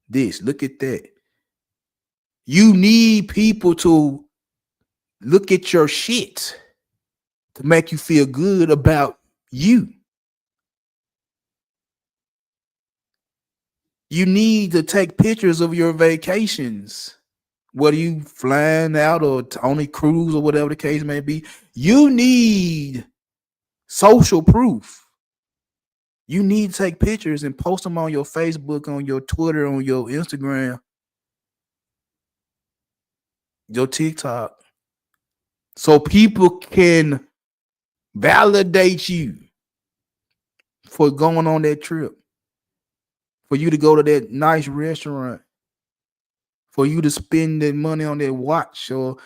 this, look at that. You need people to look at your shit to make you feel good about you. You need to take pictures of your vacations, whether you flying out or on a cruise or whatever the case may be. You need social proof. You need to take pictures and post them on your Facebook, on your Twitter, on your Instagram. your TikTok, so people can validate you for going on that trip, for you to go to that nice restaurant, for you to spend that money on that watch or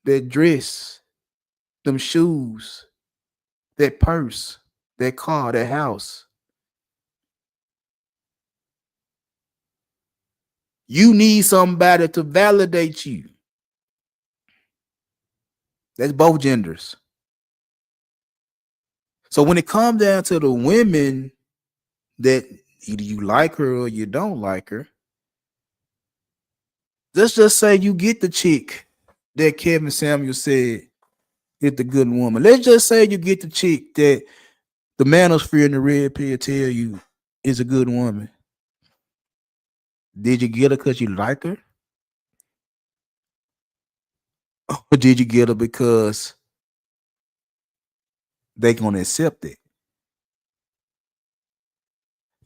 that dress, them shoes, that purse, that car, that house. You need somebody to validate you. That's both genders. So when it comes down to the women that either you like her or you don't like her, let's just say you get the chick that Kevin Samuel said is the good woman. Let's just say you get the chick that the manosphere and the red pill tell you is a good woman. Did you get her because you like her? Or did you get her because they gonna accept it?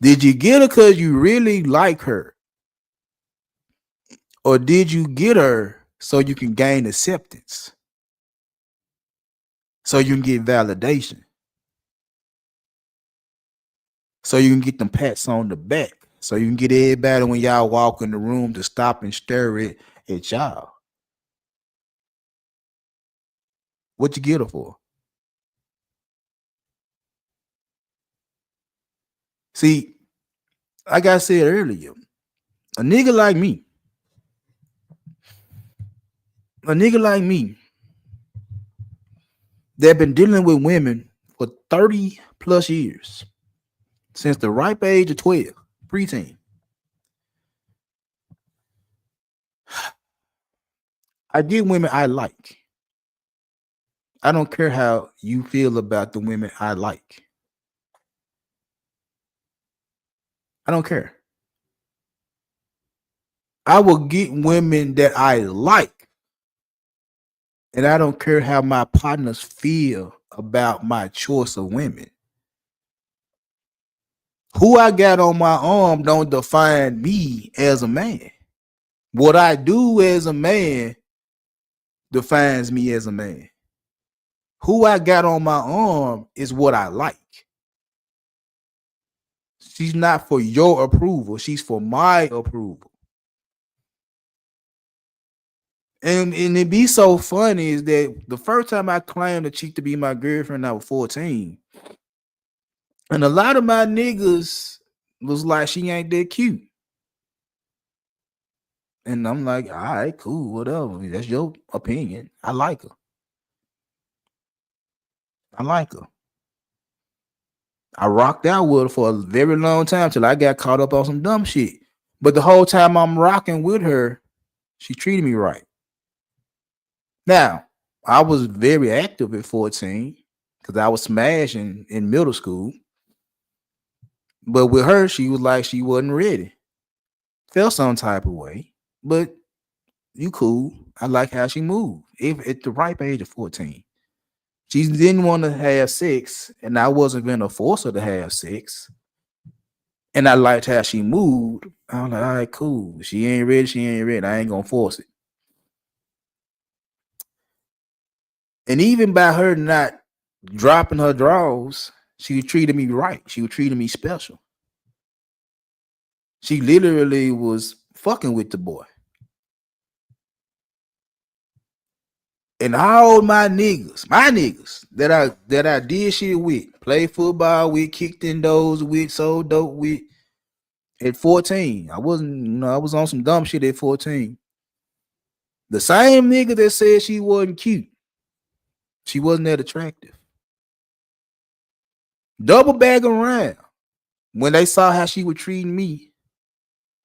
Did you get her because you really like her? Or did you get her so you can gain acceptance? So you can get validation? So you can get them pats on the back? So you can get everybody when y'all walk in the room to stop and stare at y'all? What you get her for? See, like I said earlier, a nigga like me, that been dealing with women for 30 plus years, since the ripe age of 12, preteen. I get women I like. I don't care how you feel about the women I like. I don't care. I will get women that I like. And I don't care how my partners feel about my choice of women. Who I got on my arm don't define me as a man. What I do as a man defines me as a man. Who I got on my arm is what I like. She's not for your approval. She's for my approval. And it be so funny is that the first time I claimed a chick to be my girlfriend, I was 14. And a lot of my niggas was like, she ain't that cute. And I'm like, all right, cool, whatever. That's your opinion. I like her. I rocked out with her for a very long time till I got caught up on some dumb shit. But the whole time I'm rocking with her, she treated me right. Now, I was very active at 14 because I was smashing in middle school. But with her, she was like she wasn't ready. Felt some type of way, but you cool. I like how she moved. Even at the ripe age of 14. She didn't want to have sex, and I wasn't going to force her to have sex. And I liked how she moved. I was like, all right, cool. She ain't ready. I ain't going to force it. And even by her not dropping her drawers, she treated me right. She was treating me special. She literally was fucking with the boy. And all my niggas that I did shit with, played football with, kicked in doors with, sold dope with at 14. I was on some dumb shit at 14. The same nigga that said she wasn't cute, she wasn't that attractive, double bag around when they saw how she was treating me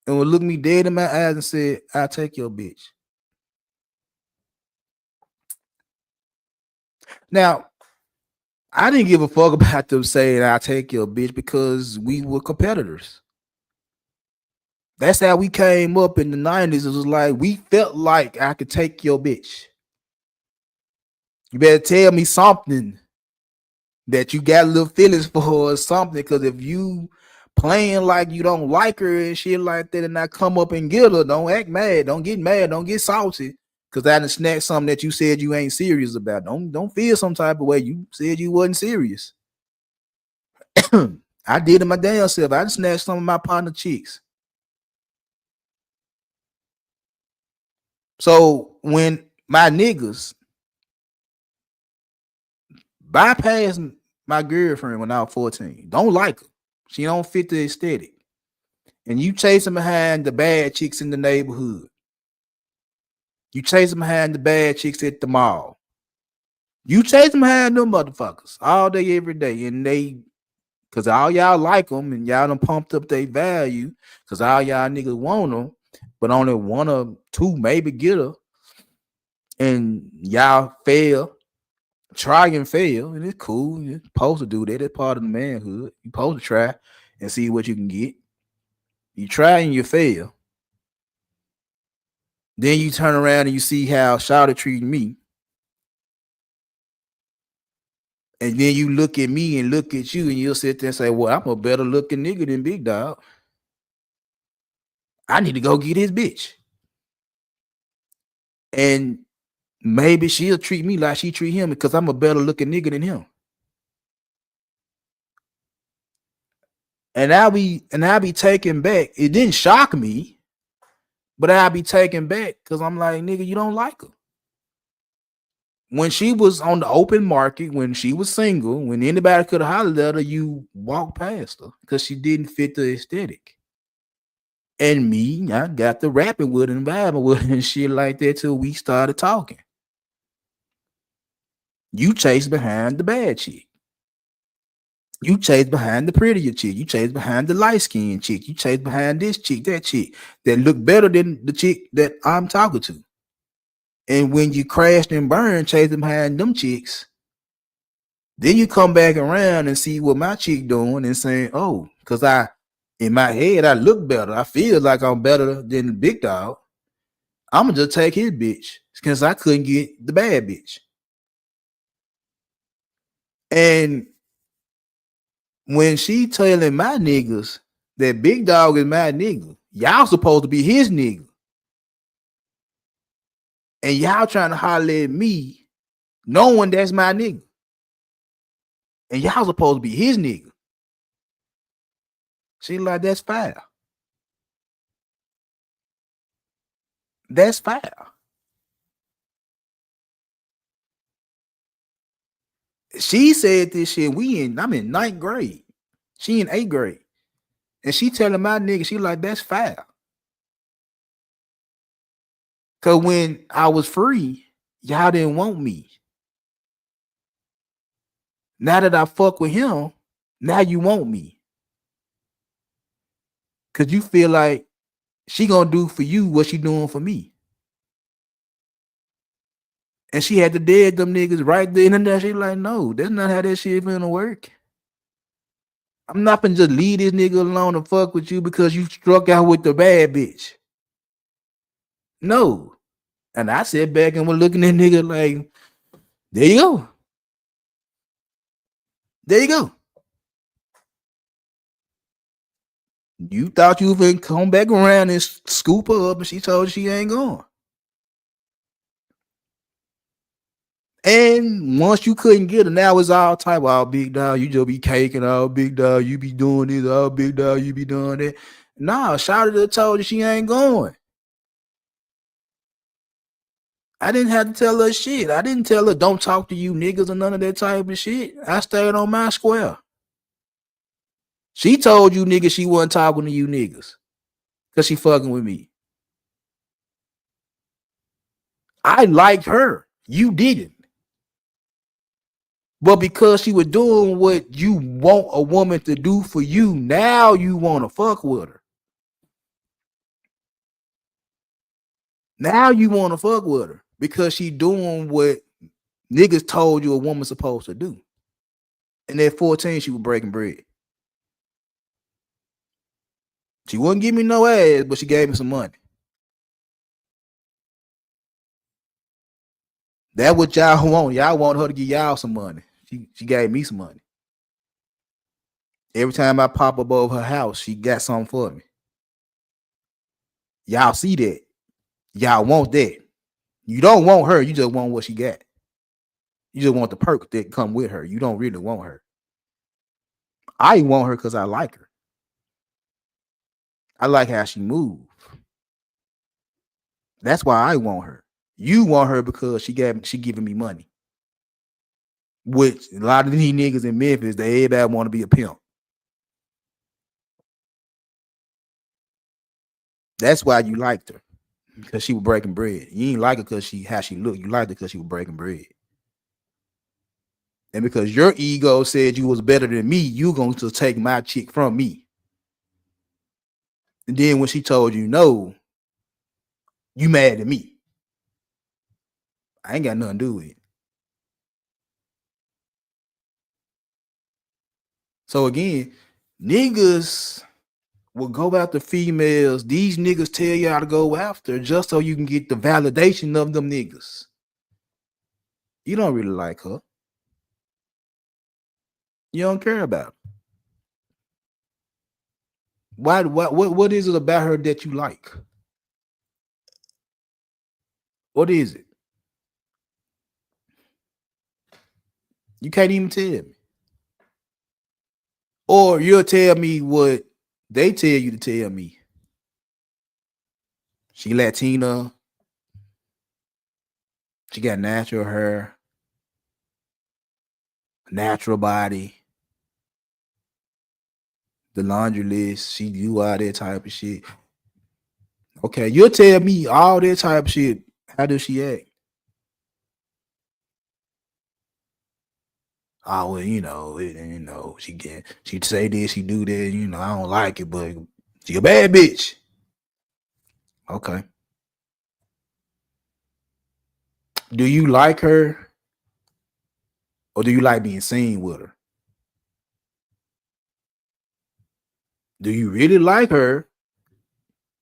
and would look me dead in my eyes and said, I'll take your bitch. Now, I didn't give a fuck about them saying I'll take your bitch because we were competitors. That's how we came up in the 90s. It was like we felt like I could take your bitch. You better tell me something that you got little feelings for or something, because if you playing like you don't like her and shit like that and I come up and get her, don't act mad, don't get salty. Cause I done snatched something that you said you ain't serious about. Don't feel some type of way. You said you wasn't serious. I did it my damn self. I just snatched some of my partner chicks. So when my niggas bypass my girlfriend when I was 14, don't like her. She don't fit the aesthetic. And you chasing behind the bad chicks in the neighborhood. You chasing behind the bad chicks at the mall. You chasing behind them motherfuckers all day, every day. And because all y'all like them and y'all done pumped up their value because all y'all niggas want them, but only one or two maybe get her. And y'all fail, try and fail, and it's cool. You're supposed to do that. That's part of the manhood. You're supposed to try and see what you can get. You try and you fail. Then you turn around and you see how Shawty treated me. And then you look at me and look at you and you'll sit there and say, well, I'm a better looking nigga than Big Dog. I need to go get his bitch. And maybe she'll treat me like she treat him because I'm a better looking nigga than him. And I'll be taken back. It didn't shock me, but I'll be taken back because I'm like, nigga, you don't like her. When she was on the open market, when she was single, when anybody could have hollered at her, you walked past her because she didn't fit the aesthetic. And me, I got the rapping with her and vibing with her and shit like that till we started talking. You chase behind the bad chick. You chase behind the prettier chick. You chase behind the light-skinned chick. You chase behind this chick, that chick that look better than the chick that I'm talking to. And when you crashed and burned chasing behind them chicks, then you come back around and see what my chick doing and saying, oh, because in my head, I look better. I feel like I'm better than the Big Dog. I'm going to just take his bitch because I couldn't get the bad bitch. And when she telling my niggas that Big Dog is my nigga, y'all supposed to be his nigga. And y'all trying to holler at me knowing that's my nigga. And y'all supposed to be his nigga. She like, that's foul. That's foul. She said this shit. I'm in 9th grade. She in 8th grade. And she telling my nigga, she like, that's foul. Cause when I was free, y'all didn't want me. Now that I fuck with him, now you want me. Cause you feel like she gonna do for you what she doing for me. And she had to dead them niggas right there and there. She like, no, that's not how that shit gonna work. I'm not gonna just leave this nigga alone and fuck with you because you struck out with the bad bitch. No. And I sat back and was looking at nigga like, there you go. There you go. You thought you would come back around and scoop her up, and she told you she ain't going. And once you couldn't get her, now it's all type of Big Dog. You just be caking, all Big Dog. You be doing this, all Big Dog. You be doing that. Nah, Shawty told you she ain't going. I didn't have to tell her shit. I didn't tell her don't talk to you niggas or none of that type of shit. I stayed on my square. She told you niggas she wasn't talking to you niggas because she fucking with me. I liked her. You didn't. But because she was doing what you want a woman to do for you, now you want to fuck with her. Now you want to fuck with her because she doing what niggas told you a woman's supposed to do. And at 14, she was breaking bread. She wouldn't give me no ass, but she gave me some money. That's what y'all want. Y'all want her to give y'all some money. She gave me some money. Every time I pop above her house, she got something for me. Y'all see that. Y'all want that. You don't want her, you just want what she got. You just want the perk that come with her. You don't really want her. I want her because I like her. I like how she moves. That's why I want her. You want her because she giving me money. Which a lot of these niggas in Memphis, they everybody want to be a pimp. That's why you liked her. Because she was breaking bread. You ain't like her because how she looked. You liked her because she was breaking bread. And because your ego said you was better than me, you going to take my chick from me. And then when she told you no, you mad at me. I ain't got nothing to do with it. So again, niggas will go after females. These niggas tell y'all to go after just so you can get the validation of them niggas. You don't really like her. You don't care about her. What is it about her that you like? What is it? You can't even tell me. Or you'll tell me what they tell you to tell me. She Latina. She got natural hair. Natural body. The laundry list. She do all that type of shit. Okay, you'll tell me all that type of shit. How does she act? Oh, well, she'd say this, she do that, I don't like it, but she a bad bitch. Okay. Do you like her? Or do you like being seen with her? Do you really like her?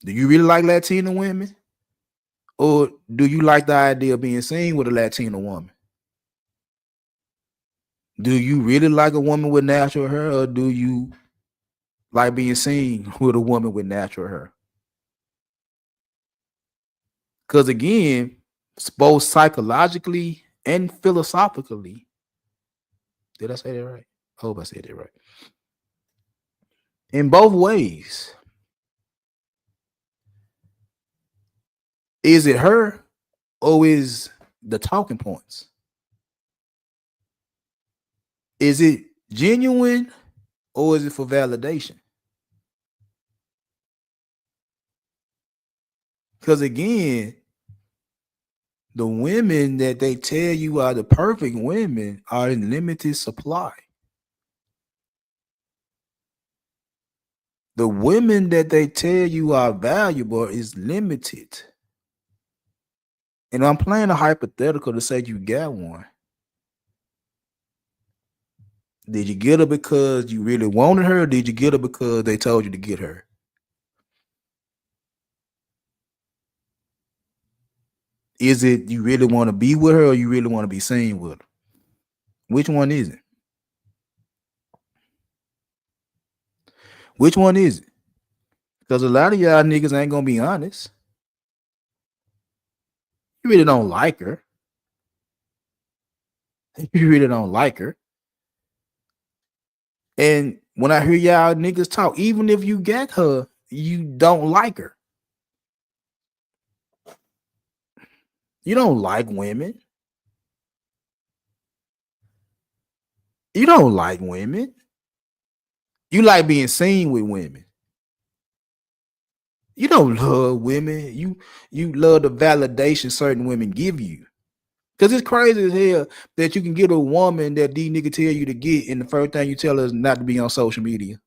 Do you really like Latina women? Or do you like the idea of being seen with a Latina woman? Do you really like a woman with natural hair, or do you like being seen with a woman with natural hair? Because again, both psychologically and philosophically, did I say that right? I hope I said it right. In both ways, is it her or is the talking points? Is it genuine or is it for validation? Because again, the women that they tell you are the perfect women are in limited supply. The women that they tell you are valuable is limited. And I'm playing a hypothetical to say you got one. Did you get her because you really wanted her, or did you get her because they told you to get her? Is it you really want to be with her, or you really want to be seen with her? Which one is it? Which one is it? Because a lot of y'all niggas ain't gonna be honest. You really don't like her. You really don't like her. And when I hear y'all niggas talk, even if you get her, you don't like her. You don't like women. You don't like women. You like being seen with women. You don't love women. You love the validation certain women give you. Because it's crazy as hell that you can get a woman that these niggas tell you to get, and the first thing you tell her is not to be on social media.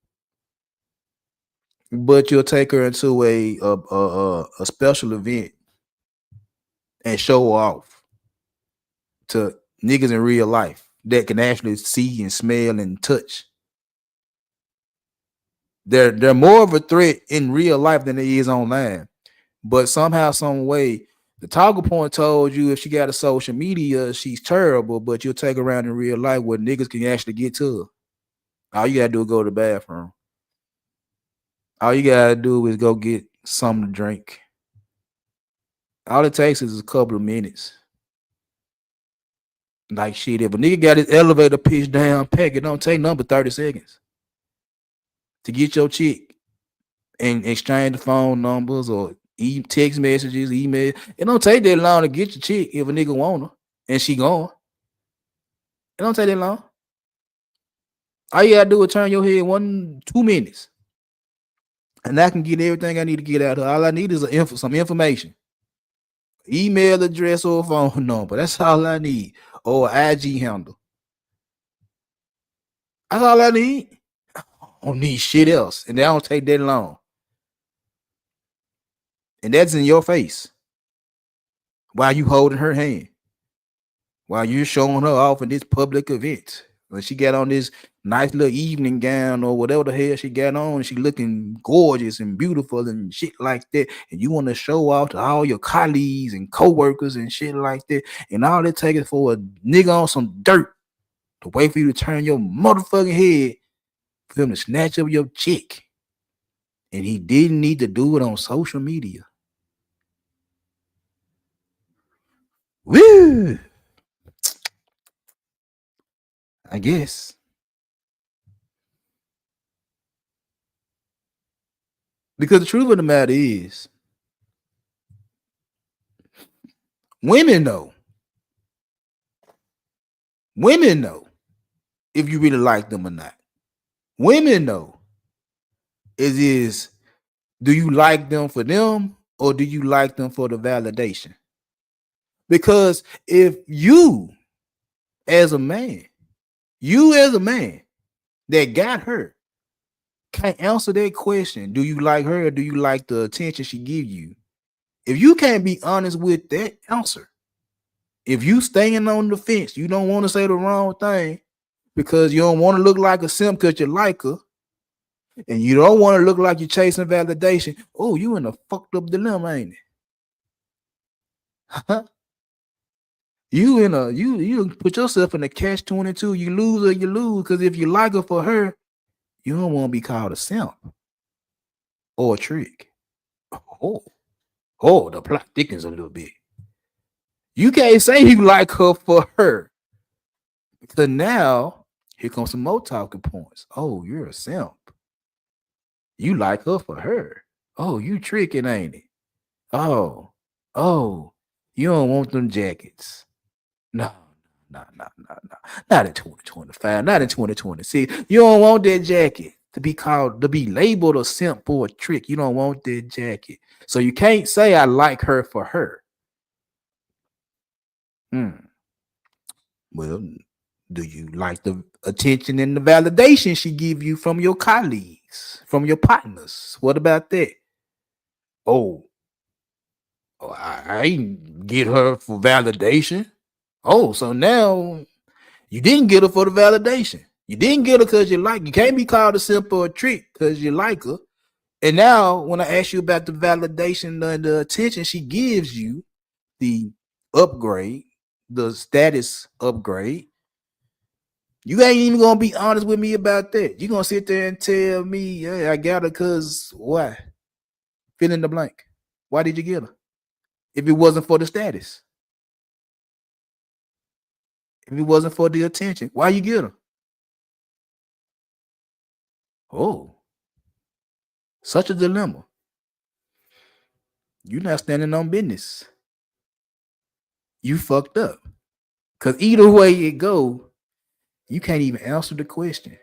But you'll take her into a special event and show off to niggas in real life that can actually see and smell and touch. They're more of a threat in real life than they is online. But somehow, some way, the talking point told you if she got a social media, she's terrible, but you'll take her around in real life where niggas can actually get to her. All you gotta do is go to the bathroom. All you gotta do is go get something to drink. All it takes is a couple of minutes. Like shit, if a nigga got his elevator pitch down, pack, it don't take number 30 seconds to get your chick and exchange the phone numbers or text messages, email. It don't take that long to get your chick if a nigga want her and she gone. It don't take that long. All you gotta do is turn your head 1-2 minutes. And I can get everything I need to get out of her. All I need is some information. Email address or phone number. That's all I need. Or IG handle. That's all I need. I don't need shit else. And that don't take that long. And that's in your face. While you holding her hand. While you're showing her off in this public event. When she got on this nice little evening gown or whatever the hell she got on, and she looking gorgeous and beautiful and shit like that, and you want to show off to all your colleagues and co-workers and shit like that, and all it takes for a nigga on some dirt to wait for you to turn your motherfucking head for him to snatch up your chick. And he didn't need to do it on social media. Woo! I guess. Because the truth of the matter is, women know. Women know if you really like them or not. Women know. Do you like them for them or do you like them for the validation? Because if you as a man that got her can't answer that question, do you like her or do you like the attention she give you? If you can't be honest with that answer, if you staying on the fence, you don't want to say the wrong thing because you don't want to look like a simp because you like her, and you don't want to look like you're chasing validation. Oh, you in a fucked up dilemma, ain't it? You put yourself in a catch-22. You lose or you lose, because if you like her for her, you don't want to be called a simp or a trick. Oh, the plot thickens a little bit. You can't say you like her for her, because now here comes some more talking points. Oh, you're a simp. You like her for her. Oh, you tricking, ain't it? Oh, you don't want them jackets. No. Not in 2025, not in 2026. You don't want that jacket to be labeled a simp or a trick. You don't want that jacket. So you can't say I like her for her. Well, do you like the attention and the validation she give you from your colleagues, from your partners? What about that? Oh, I ain't get her for validation. Oh, so now you didn't get her for the validation. You didn't get her because you like. You can't be called a simp or a trick because you like her. And now when I ask you about the validation and the attention she gives you, the upgrade, the status upgrade, you ain't even gonna be honest with me about that. You're gonna sit there and tell me, hey, I got her because why? Fill in the blank. Why did you get her? If it wasn't for the status. If it wasn't for the attention, why you get her? Oh, such a dilemma. You're not standing on business. You fucked up. Because either way it go, you can't even answer the question.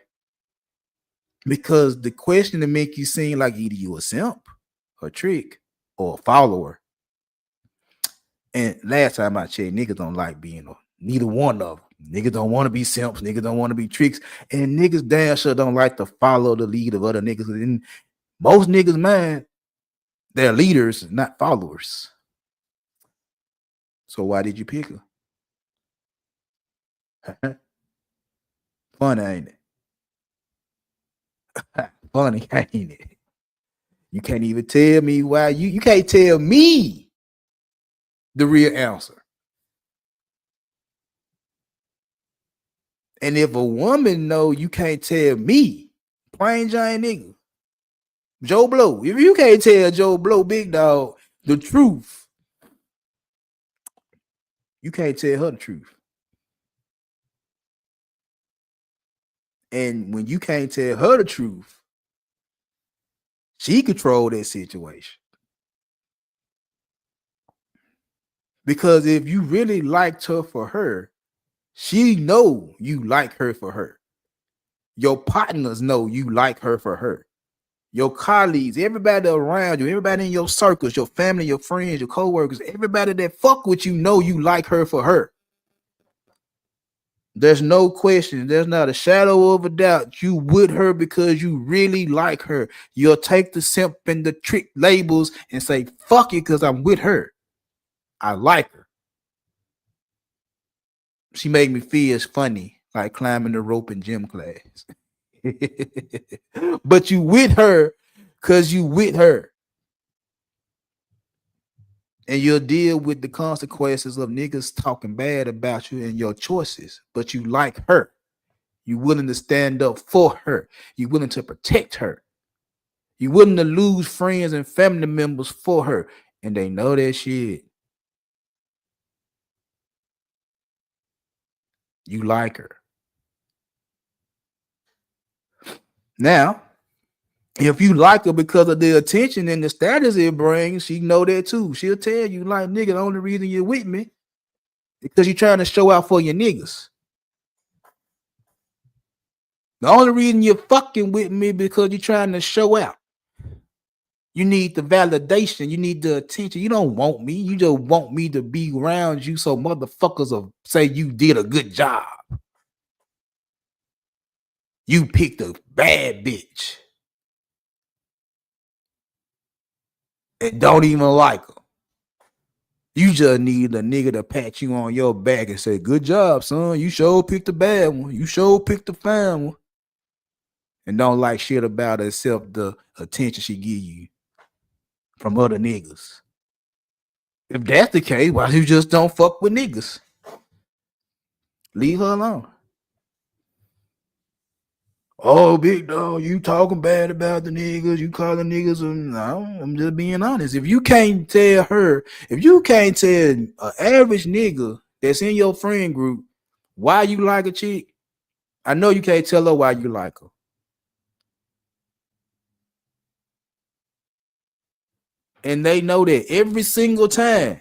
Because the question to make you seem like either you a simp, a trick, or a follower. And last time I checked, niggas don't like being neither one of them. Niggas don't want to be simps. Niggas don't want to be tricks. And niggas damn sure don't like to follow the lead of other niggas. And most niggas, man, they're leaders, not followers. So why did you pick her? Funny, ain't it? Funny, ain't it? You can't even tell me why. You can't tell me the real answer. And if a woman know, you can't tell me, plain giant nigga, Joe Blow. If you can't tell Joe Blow, big dog, the truth You can't tell her the truth. And when you can't tell her the truth, she control that situation. Because if you really liked her for her, she know you like her for her. Your partners know you like her for her. Your colleagues, everybody around you, everybody in your circles, your family, your friends, your co-workers, everybody that fuck with you know you like her for her. There's no question. There's not a shadow of a doubt. You with her because you really like her. You'll take the simp and the trick labels and say, fuck it, because I'm with her. I like her. She made me feel funny, like climbing the rope in gym class. But you with her because you with her. And you'll deal with the consequences of niggas talking bad about you and your choices. But you like her. You willing to stand up for her. You willing to protect her. You willing to lose friends and family members for her. And they know that shit. You like her. Now, if you like her because of the attention and the status it brings, she know that too. She'll tell you, like, nigga, the only reason you're with me is because you're trying to show out for your niggas. The only reason you're fucking with me because you're trying to show out. You need the validation. You need the attention. You don't want me. You just want me to be around you so motherfuckers will say you did a good job. You picked a bad bitch and don't even like her. You just need a nigga to pat you on your back and say, good job, son. You sure picked a bad one. You sure picked a fine one. And don't like shit about her except the attention she give you from other niggas. If that's the case, why you just don't fuck with niggas? Leave her alone. Oh, big dog, you talking bad about the niggas, you calling niggas. No, I'm just being honest. If you can't tell her, if you can't tell an average nigga that's in your friend group why you like a chick, I know you can't tell her why you like her. And they know that every single time.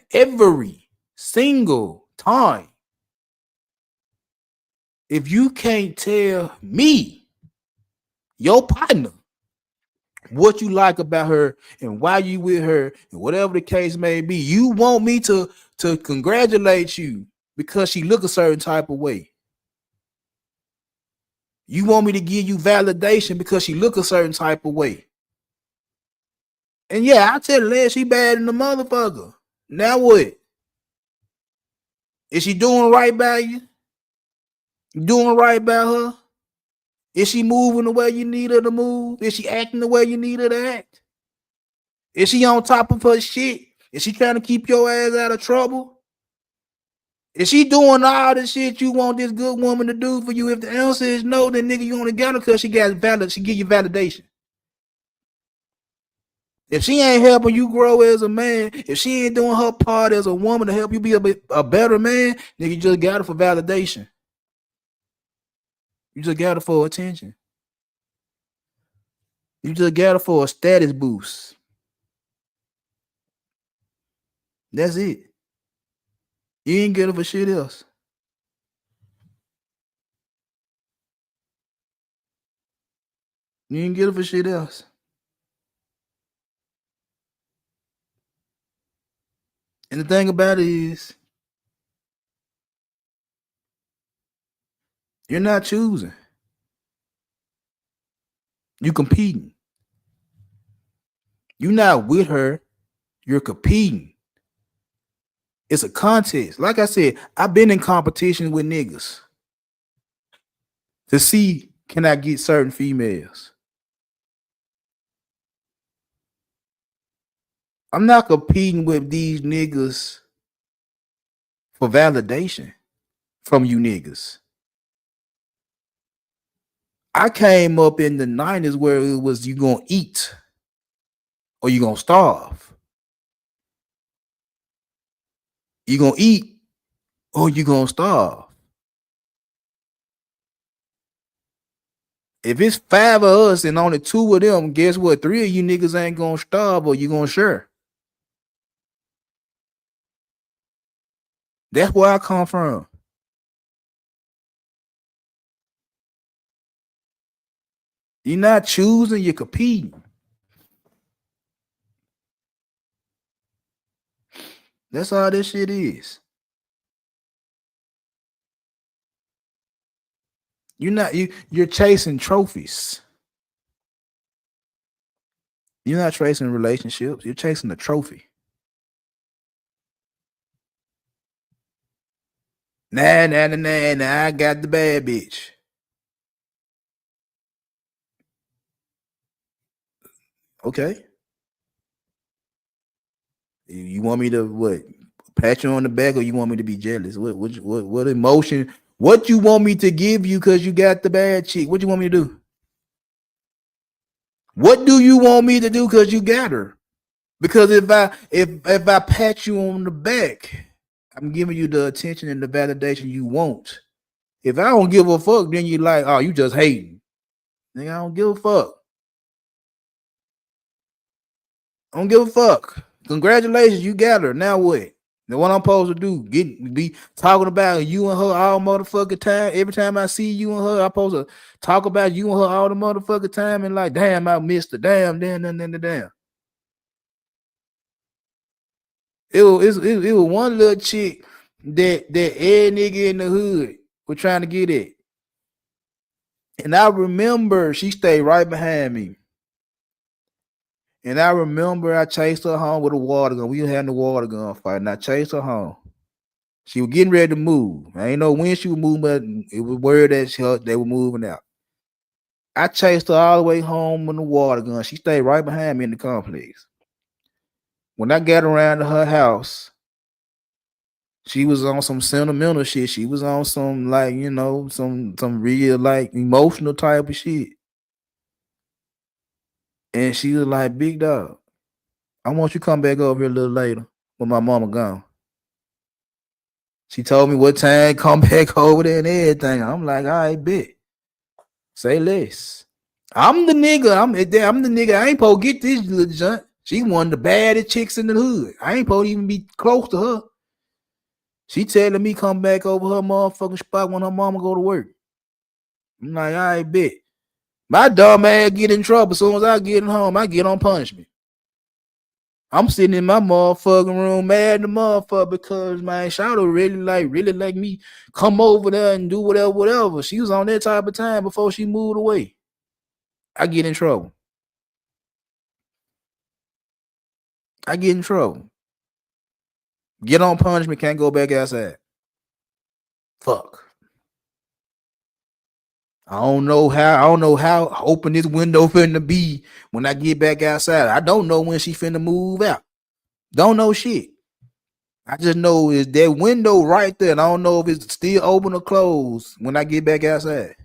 If you can't tell me, your partner, what you like about her and why you with her and whatever the case may be, you want me to congratulate you because she look a certain type of way. You want me to give you validation because she look a certain type of way. And yeah, I tell her she bad in the motherfucker. Now what? Is she doing right by you? You doing right by her? Is she moving the way you need her to move? Is she acting the way you need her to act? Is she on top of her shit? Is she trying to keep your ass out of trouble? Is she doing all the shit you want this good woman to do for you? If the answer is no, then nigga, you only got her because she give you validation. If she ain't helping you grow as a man, if she ain't doing her part as a woman to help you be a better man, nigga, you just got her for validation. You just got her for attention. You just got her for a status boost. That's it. You ain't get her for shit else. You ain't get her for shit else. And the thing about it is, you're not choosing. You competing. You're not with her. You're competing. It's a contest. Like I said, I've been in competition with niggas to see can I get certain females. I'm not competing with these niggas for validation from you niggas. I came up in the 90s where it was you gonna eat or you gonna starve. You gonna eat or you gonna starve. If it's 5 of us and only 2 of them, guess what? 3 of you niggas ain't gonna starve or you gonna share. That's where I come from. You're not choosing, you're competing. That's all this shit is. You're chasing trophies. You're not chasing relationships, you're chasing a trophy. Nah, I got the bad bitch. Okay. You want me to what? Pat you on the back, or you want me to be jealous? What emotion? What you want me to give you because you got the bad chick? What you want me to do? What do you want me to do because you got her? Because if I pat you on the back, I'm giving you the attention and the validation you want. If I don't give a fuck, then you like, oh, you just hating. Nigga, I don't give a fuck. I don't give a fuck. Congratulations, you got her. Now what? Now what I'm supposed to do? Be talking about you and her all motherfucking time. Every time I see you and her, I'm supposed to talk about you and her all the motherfucking time and like, damn, I missed the damn. It was one little chick that every nigga in the hood was trying to get at. And I remember she stayed right behind me. And I remember I chased her home with a water gun. We were having the water gun fight, and I chased her home. She was getting ready to move. I ain't know when she was moving, but it was word that they were moving out. I chased her all the way home with the water gun. She stayed right behind me in the complex. When I got around to her house, she was on some sentimental shit. She was on some like, you know, some real like emotional type of shit. And she was like, big dog, I want you to come back over here a little later when my mama gone. She told me what time, come back over there and everything. I'm like, all right, bet. Say less. I'm the nigga. I'm the nigga. I ain't supposed to get this little junk. She one of the baddest chicks in the hood. I ain't supposed to even be close to her. She telling me come back over her motherfucking spot when her mama go to work. I'm like, all right, bet. My dumb ass get in trouble. As soon as I get home, I get on punishment. I'm sitting in my motherfucking room mad at the motherfucker because my shadow really like me come over there and do whatever. She was on that type of time before she moved away. I get in trouble. Get on punishment, can't go back outside. Fuck. I don't know how open this window finna be when I get back outside. I don't know when she finna move out. Don't know shit. I just know is that window right there, and I don't know if it's still open or closed when I get back outside.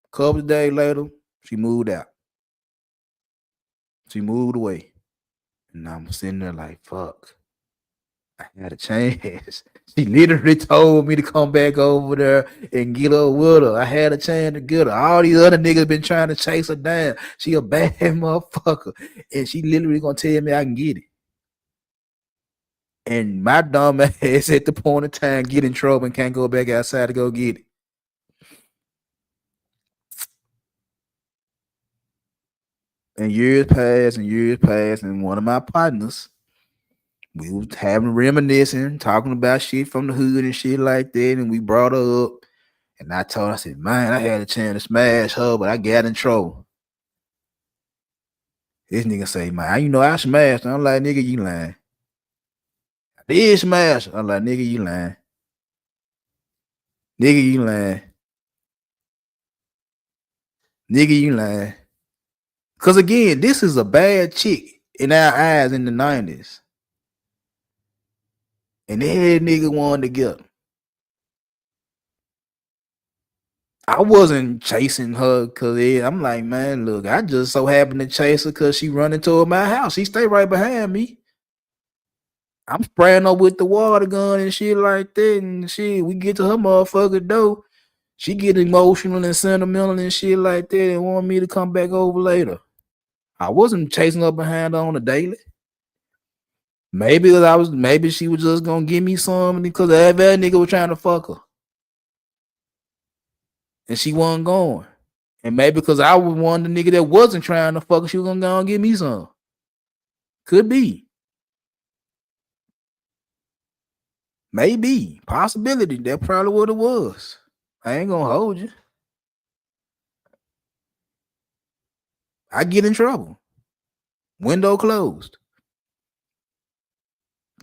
A couple of days later, she moved out. She moved away. And I'm sitting there like, fuck. I had a chance. She literally told me to come back over there and get her with her. I had a chance to get her. All these other niggas been trying to chase her down. She a bad motherfucker. And she literally gonna tell me I can get it. And my dumb ass at the point of time get in trouble and can't go back outside to go get it. And years passed, and one of my partners, we was having reminiscing, talking about shit from the hood and shit like that, and we brought her up. And I told her, I said, man, I had a chance to smash her, but I got in trouble. This nigga say, man, you know I smashed her. I'm like, nigga, you lying. I did smash her. I'm like, nigga, you lying. Nigga, you lying. Nigga, you lying. Because again, this is a bad chick in our eyes in the 90s. And every nigga wanted to get her. I wasn't chasing her because I'm like, man, look, I just so happened to chase her because she running toward my house. She stay right behind me. I'm spraying her with the water gun and shit like that, and shit. We get to her motherfucker door. She get emotional and sentimental and shit like that, and want me to come back over later. I wasn't chasing her behind her on a daily. Maybe she was just gonna give me some because that nigga was trying to fuck her, and she wasn't going. And maybe because I was one of the nigga that wasn't trying to fuck her, she was gonna go and give me some. Could be. Maybe. Possibility. That probably what it was. I ain't gonna hold you. I get in trouble. Window closed.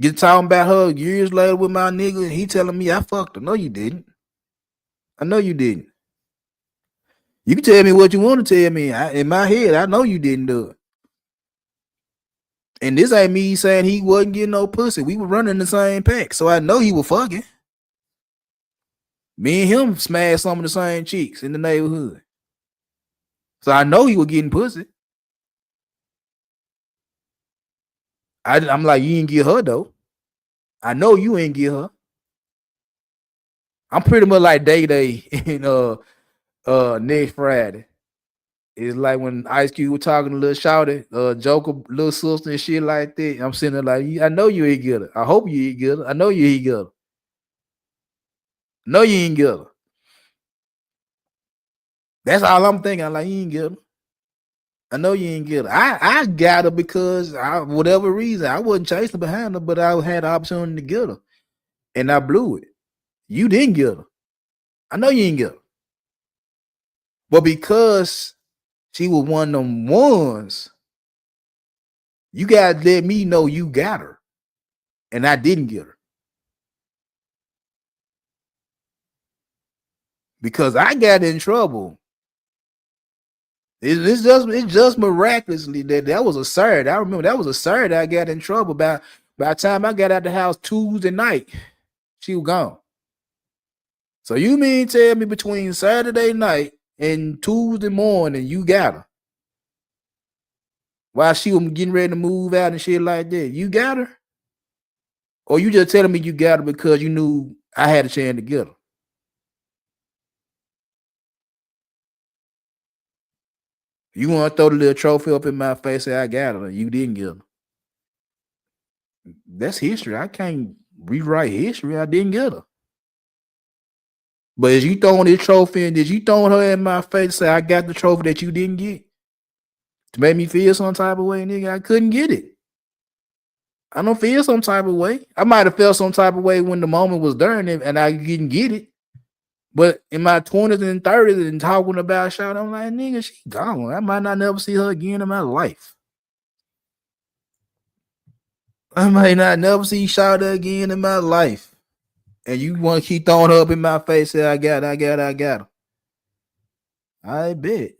Get talking about her years later with my nigga, and he telling me I fucked her. No, you didn't. I know you didn't. You can tell me what you want to tell me. In my head, I know you didn't do it. And this ain't me saying he wasn't getting no pussy. We were running the same pack, so I know he was fucking. Me and him smashed some of the same chicks in the neighborhood. So I know he was getting pussy. I'm like, you ain't get her though. I know you ain't get her. I'm pretty much like Day in next Friday. It's like when Ice Cube was talking to Lil Shawty, Joker, Lil Sister and shit like that. I'm sitting there like, I know you ain't get her. I hope you ain't get her. I know you ain't get her. No, you ain't get her. That's all I'm thinking. I'm like, you ain't get her. I know you ain't get her. I got her because whatever reason, I wasn't chasing behind her, but I had the opportunity to get her. And I blew it. You didn't get her. I know you ain't get her. But because she was one of them ones, you gotta let me know you got her. And I didn't get her. Because I got in trouble. It's just miraculously that was a Saturday. I remember that was a Saturday I got in trouble. By the time I got out the house Tuesday night, she was gone. So you mean tell me between Saturday night and Tuesday morning you got her? While she was getting ready to move out and shit like that, you got her? Or you just telling me you got her because you knew I had a chance to get her? You want to throw the little trophy up in my face and say I got her, you didn't get her. That's history. I can't rewrite history. I didn't get her. But is you throwing this trophy and did you throwing her in my face and say I got the trophy that you didn't get? To make me feel some type of way, nigga, I couldn't get it. I don't feel some type of way. I might have felt some type of way when the moment was there and I didn't get it. But in my 20s and 30s and talking about shot, I'm like, nigga, she gone. I might not never see her again in my life. I might not never see Shawty again in my life. And you want to keep throwing her up in my face, say I got her. I bet.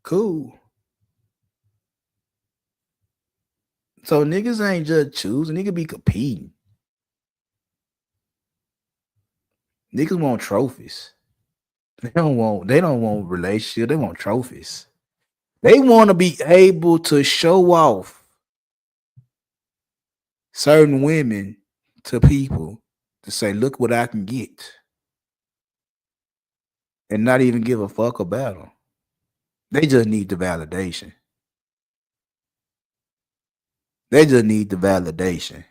Cool. So niggas ain't just choosing, niggas be competing. Niggas want trophies. They don't want relationship, they want trophies. They want to be able to show off certain women to people to say, look what I can get. And not even give a fuck about them. They just need the validation. They just need the validation.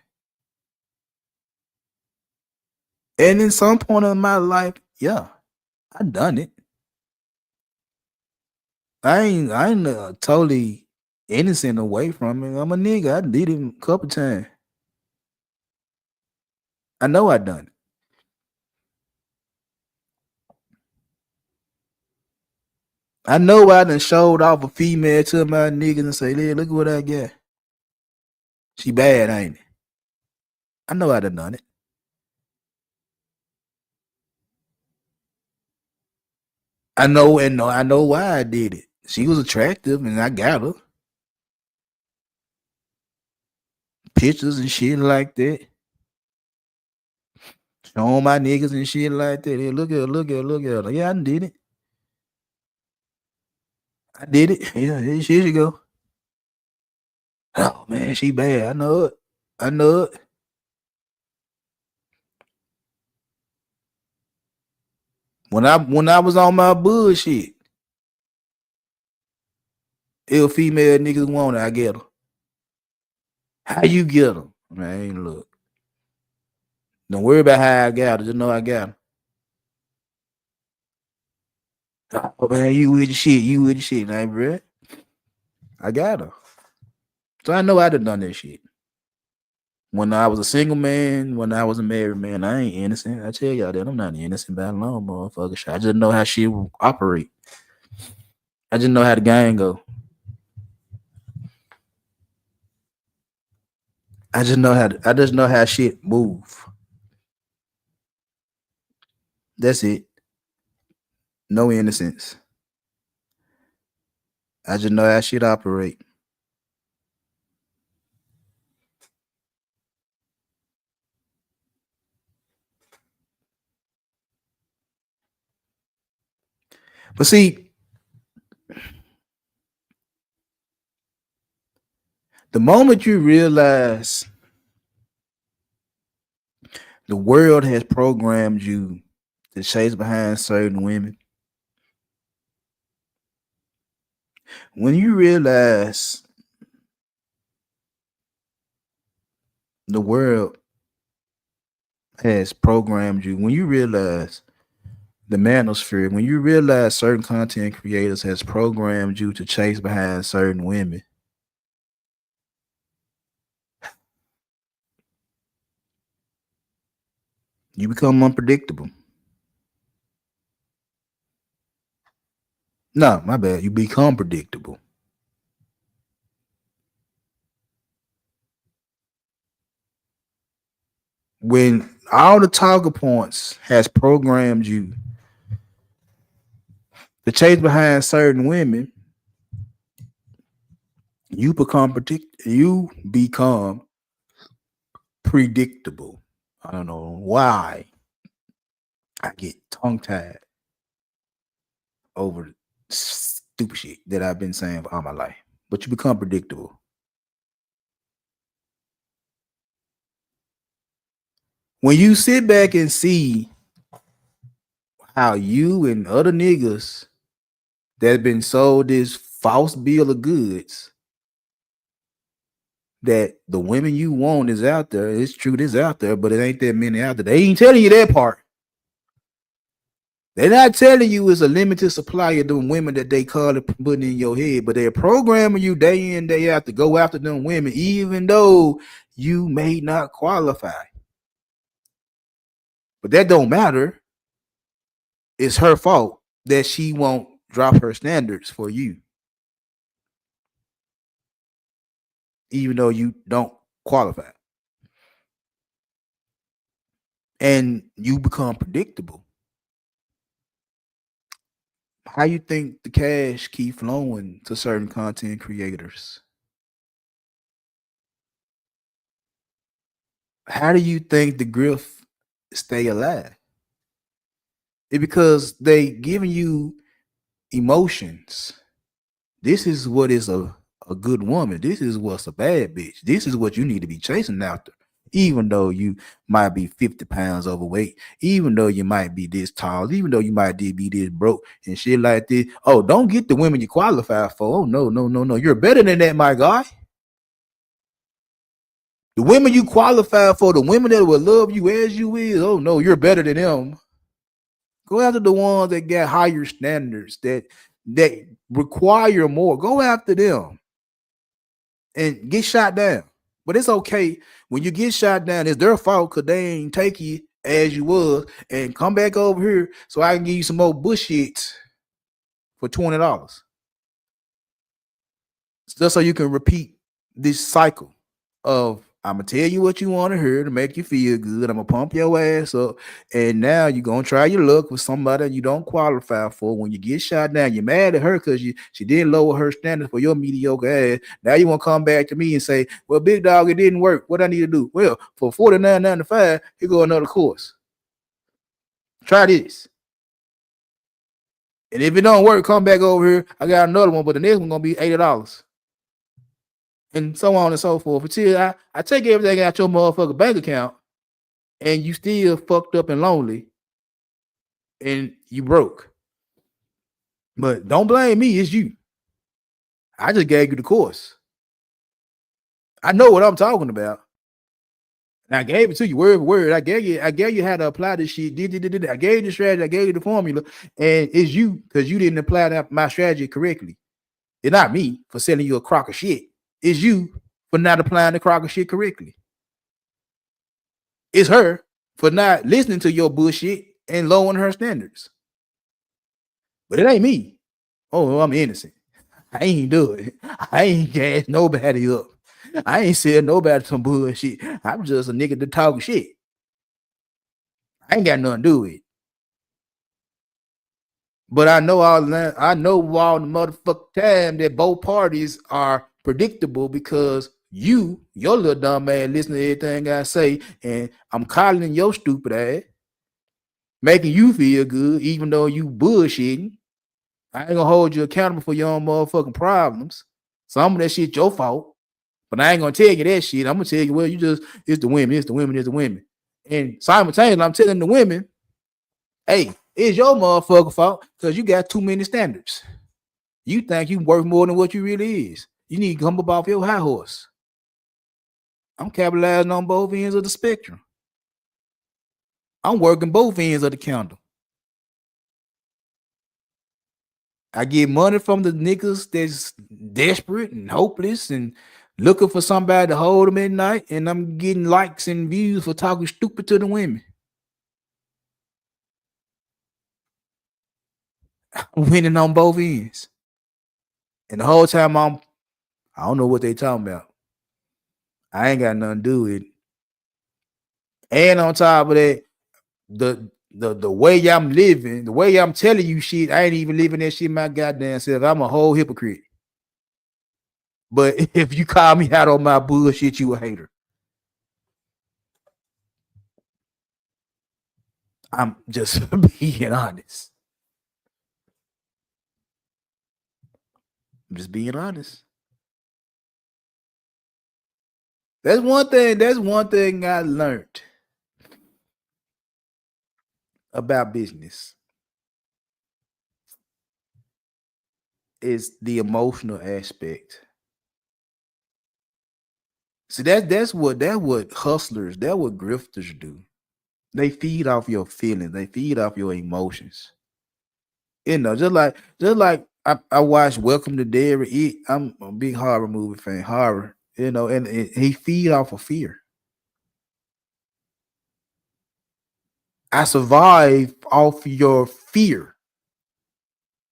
And in some point in my life, yeah, I done it. I ain't totally innocent away from it. I'm a nigga. I did it a couple times. I know I done it. I know I done showed off a female to my niggas and say, hey, look what I got. She bad, ain't it? I know I done it. I know why I did it. She was attractive and I got her. Pictures and shit like that. Showing my niggas and shit like that. Hey, look at her. Yeah, I did it. I did it. Yeah, here you go. Oh man, she bad. I know it. I know it. When I was on my bullshit, if female niggas want it, I get her. How you get them? Man, look. Don't worry about how I got her. Just know I got her. Oh man, you with the shit. You with the shit, man, bro. I got her. So I know I done that shit. When I was a single man, when I was a married man, I ain't innocent. I tell y'all that I'm not innocent by no motherfucker shit. I just know how shit operate. I just know how the game go. I just know how shit move. That's it. No innocence. I just know how shit operate. But see, the moment you realize the world has programmed you to chase behind certain women, when you realize the world has programmed you, when you realize the manosphere, when you realize certain content creators has programmed you to chase behind certain women, you become unpredictable. No, my bad. You become predictable. When all the talker points has programmed you to chase behind certain women, you become predictable. I don't know why I get tongue tied over stupid shit that I've been saying for all my life. But you become predictable. When you sit back and see how you and other niggas that been sold this false bill of goods, that the women you want is out there. It's true, it's out there, but it ain't that many out there. They ain't telling you that part. They're not telling you it's a limited supply of them women that they call it putting in your head, but they're programming you day in, day out to go after them women, even though you may not qualify. But that don't matter. It's her fault that she won't drop her standards for you, even though you don't qualify. And you become predictable. How you think the cash keep flowing to certain content creators? How do you think the grift stay alive? It's because they giving you emotions. This is what is a good woman. This is what's a bad bitch. This is what you need to be chasing after. Even though you might be 50 pounds overweight, even though you might be this tall, even though you might be this broke and shit like this. Oh, don't get the women you qualify for. Oh, no. You're better than that, my guy. The women you qualify for, the women that will love you as you is, oh no, you're better than them. Go after the ones that got higher standards, that require more. Go after them and get shot down. But it's okay when you get shot down. It's their fault because they ain't take you as you was, and come back over here so I can give you some more bullshit for $20. Just so you can repeat this cycle of I'm gonna tell you what you want to hear to make you feel good. I'm gonna pump your ass up, and now you're gonna try your luck with somebody you don't qualify for. When you get shot down, you're mad at her because she didn't lower her standards for your mediocre ass. Now you want to come back to me and say, "Well, big dog, it didn't work. What I need to do?" Well, for $49.95, here go another course. Try this, and if it don't work, come back over here. I got another one, but the next one gonna be $80. and so on and so forth. Until I take everything out your motherfucking bank account, and you still fucked up and lonely, and you broke. But don't blame me, it's you. I just gave you the course. I know what I'm talking about. And I gave it to you word for word. I gave you how to apply this shit. I gave you the strategy, I gave you the formula, and it's you because you didn't apply my strategy correctly. It's not me for selling you a crock of shit. It's you for not applying the crock of shit correctly. It's her for not listening to your bullshit and lowering her standards. But it ain't me. Oh, I'm innocent. I ain't do it. I ain't gas nobody up. I ain't said nobody some bullshit. I'm just a nigga that talk shit. I ain't got nothing to do with it. But I know all the motherfucking time that both parties are predictable because your little dumb ass listen to everything I say, and I'm calling your stupid ass, making you feel good, even though you bullshitting. I ain't gonna hold you accountable for your own motherfucking problems. Some of that shit your fault. But I ain't gonna tell you that shit. I'm gonna tell you, well, it's the women. And simultaneously, I'm telling the women, hey, it's your motherfucking fault because you got too many standards. You think you worth more than what you really is. You need to come up off your high horse. I'm capitalizing on both ends of the spectrum. I'm working both ends of the candle. I get money from the niggas that's desperate and hopeless and looking for somebody to hold them at night, and I'm getting likes and views for talking stupid to the women. I'm winning on both ends. And the whole time I don't know what they talking about. I ain't got nothing to do with it. And on top of that, the way I'm living, the way I'm telling you shit, I ain't even living that shit my goddamn self. I'm a whole hypocrite. But if you call me out on my bullshit, you a hater. I'm just being honest. I'm just being honest. That's one thing I learned about business is the emotional aspect. See, that's what hustlers, that's what grifters do. They feed off your feelings, they feed off your emotions. You know, just like I watched Welcome to Derry. I'm a big horror movie fan, horror, you know, and he feed off of fear. I survive off your fear.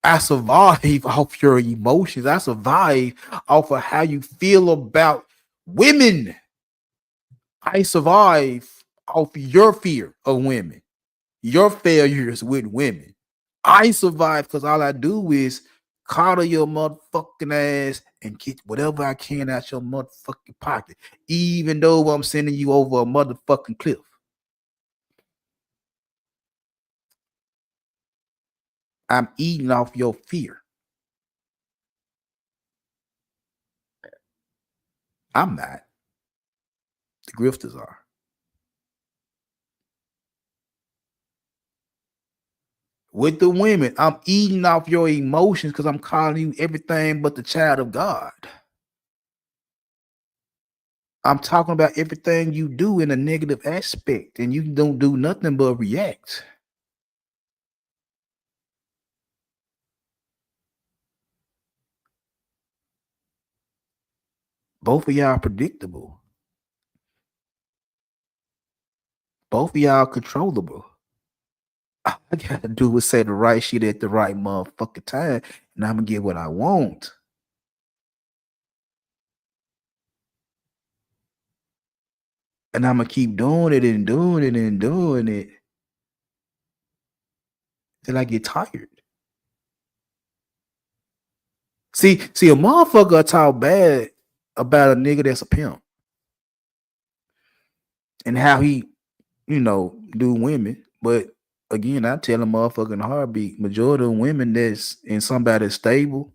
I survive off your emotions. I survive off of how you feel about women. I survive off your fear of women, your failures with women. I survive because all I do is coddle your motherfucking ass and get whatever I can out your motherfucking pocket, even though I'm sending you over a motherfucking cliff. I'm eating off your fear. I'm not. The grifters are. With the women, I'm eating off your emotions because I'm calling you everything but the child of God. I'm talking about everything you do in a negative aspect, and you don't do nothing but react. Both of y'all predictable. Both of y'all controllable. All I gotta do is say the right shit at the right motherfucking time, and I'm gonna get what I want. And I'm gonna keep doing it and doing it and doing it till I get tired. See, a motherfucker talk bad about a nigga that's a pimp and how he, do women. But again, I tell a motherfucker in a heartbeat, majority of women that's in somebody stable,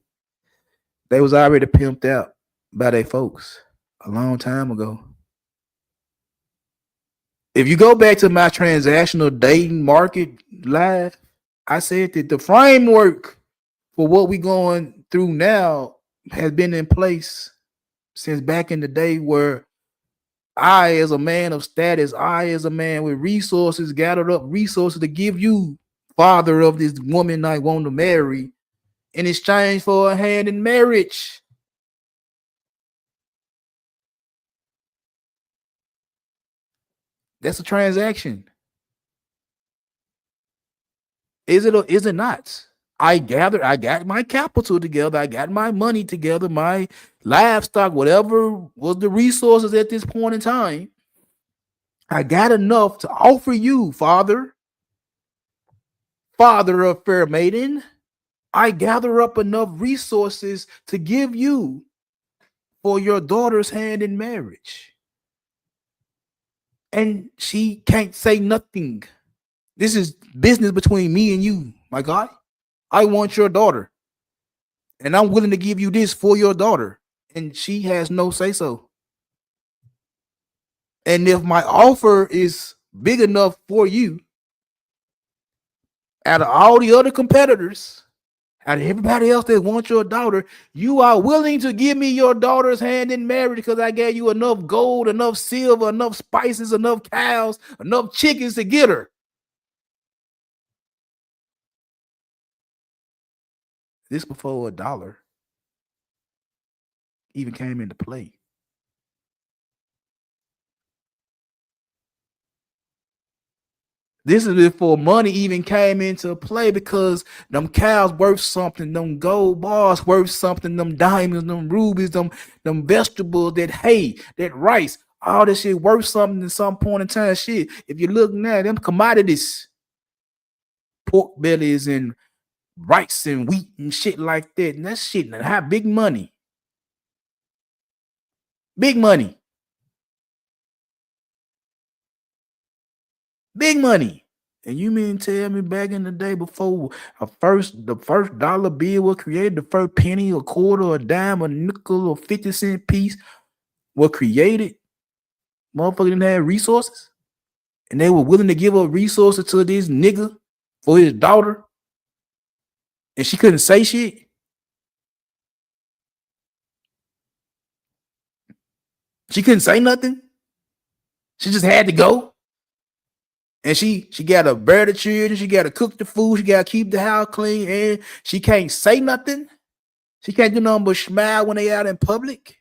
they was already pimped out by their folks a long time ago. If you go back to my transactional dating market live, I said that the framework for what we going through now has been in place since back in the day, where I, as a man of status, I, as a man with resources, gathered up resources to give you, father of this woman I want to marry, in exchange for a hand in marriage. That's a transaction. Is it or is it not? I got my capital together, I got my money together, my livestock, whatever was the resources at this point in time. I got enough to offer you, father of fair maiden. I gather up enough resources to give you for your daughter's hand in marriage. And she can't say nothing. This is business between me and you, my God. I want your daughter, and I'm willing to give you this for your daughter, and she has no say so. And if my offer is big enough for you, out of all the other competitors, out of everybody else that wants your daughter, you are willing to give me your daughter's hand in marriage because I gave you enough gold, enough silver, enough spices, enough cows, enough chickens to get her. This before $1 even came into play. This is before money even came into play, because them cows worth something, them gold bars worth something, them diamonds, them rubies, them vegetables, that hay, that rice, all this shit worth something at some point in time. Shit, if you're looking at them commodities, pork bellies and rice and wheat and shit like that, and that shit have big money. Big money. Big money. And you mean tell me back in the day, before the first dollar bill was created, the first penny, a quarter, a dime, a nickel, or 50-cent piece were created, motherfucker didn't have resources, and they were willing to give up resources to this nigga for his daughter, and she couldn't say shit? She couldn't say nothing. She just had to go. And she got to bear the children, she got to cook the food, she got to keep the house clean, and she can't say nothing. She can't do nothing but smile when they out in public.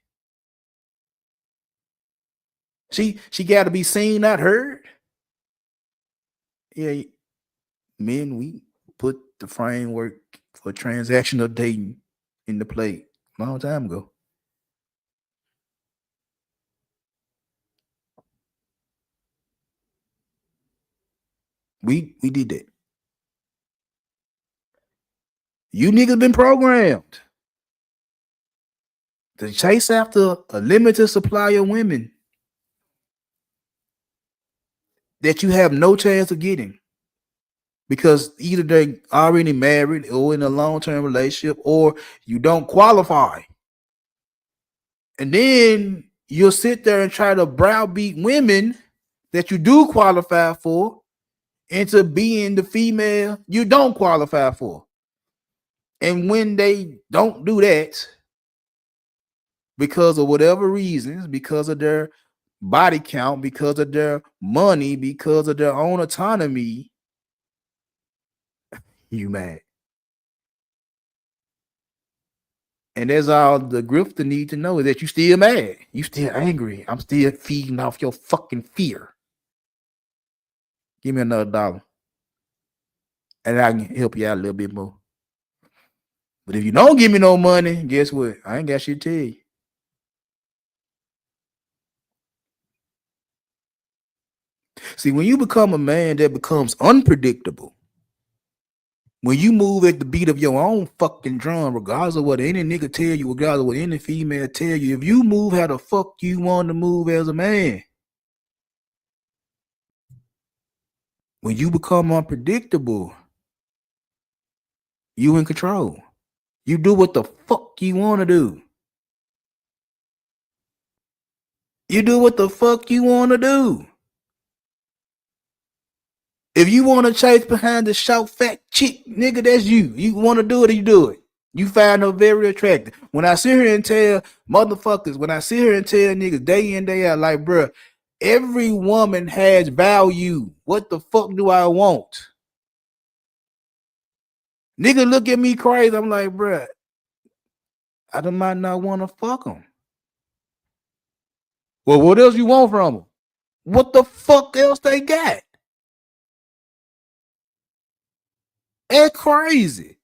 She got to be seen, not heard. Yeah, men, we put the framework for transactional dating into play a long time ago. We did that. You niggas been programmed to chase after a limited supply of women that you have no chance of getting, because either they already married or in a long-term relationship, or you don't qualify. And then you'll sit there and try to browbeat women that you do qualify for into being the female you don't qualify for. And when they don't do that, because of whatever reasons, because of their body count, because of their money, because of their own autonomy, you mad. And that's all the grifter need to know, is that you still mad. You still angry. I'm still feeding off your fucking fear. Give me another $1, and I can help you out a little bit more. But if you don't give me no money, guess what? I ain't got shit to tell you. See, when you become a man that becomes unpredictable, when you move at the beat of your own fucking drum, regardless of what any nigga tell you, regardless of what any female tell you, if you move how the fuck you want to move as a man, when you become unpredictable, you in control. You do what the fuck you want to do. You do what the fuck you want to do. If you want to chase behind the short, fat chick, nigga, that's you. You want to do it, you do it. You find her very attractive. When I sit here and tell motherfuckers, when I sit here and tell niggas day in, day out, like, bruh, every woman has value. What the fuck do I want? Nigga look at me crazy. I'm like, bruh, I might not want to fuck them. Well, what else you want from them? What the fuck else they got? It's crazy.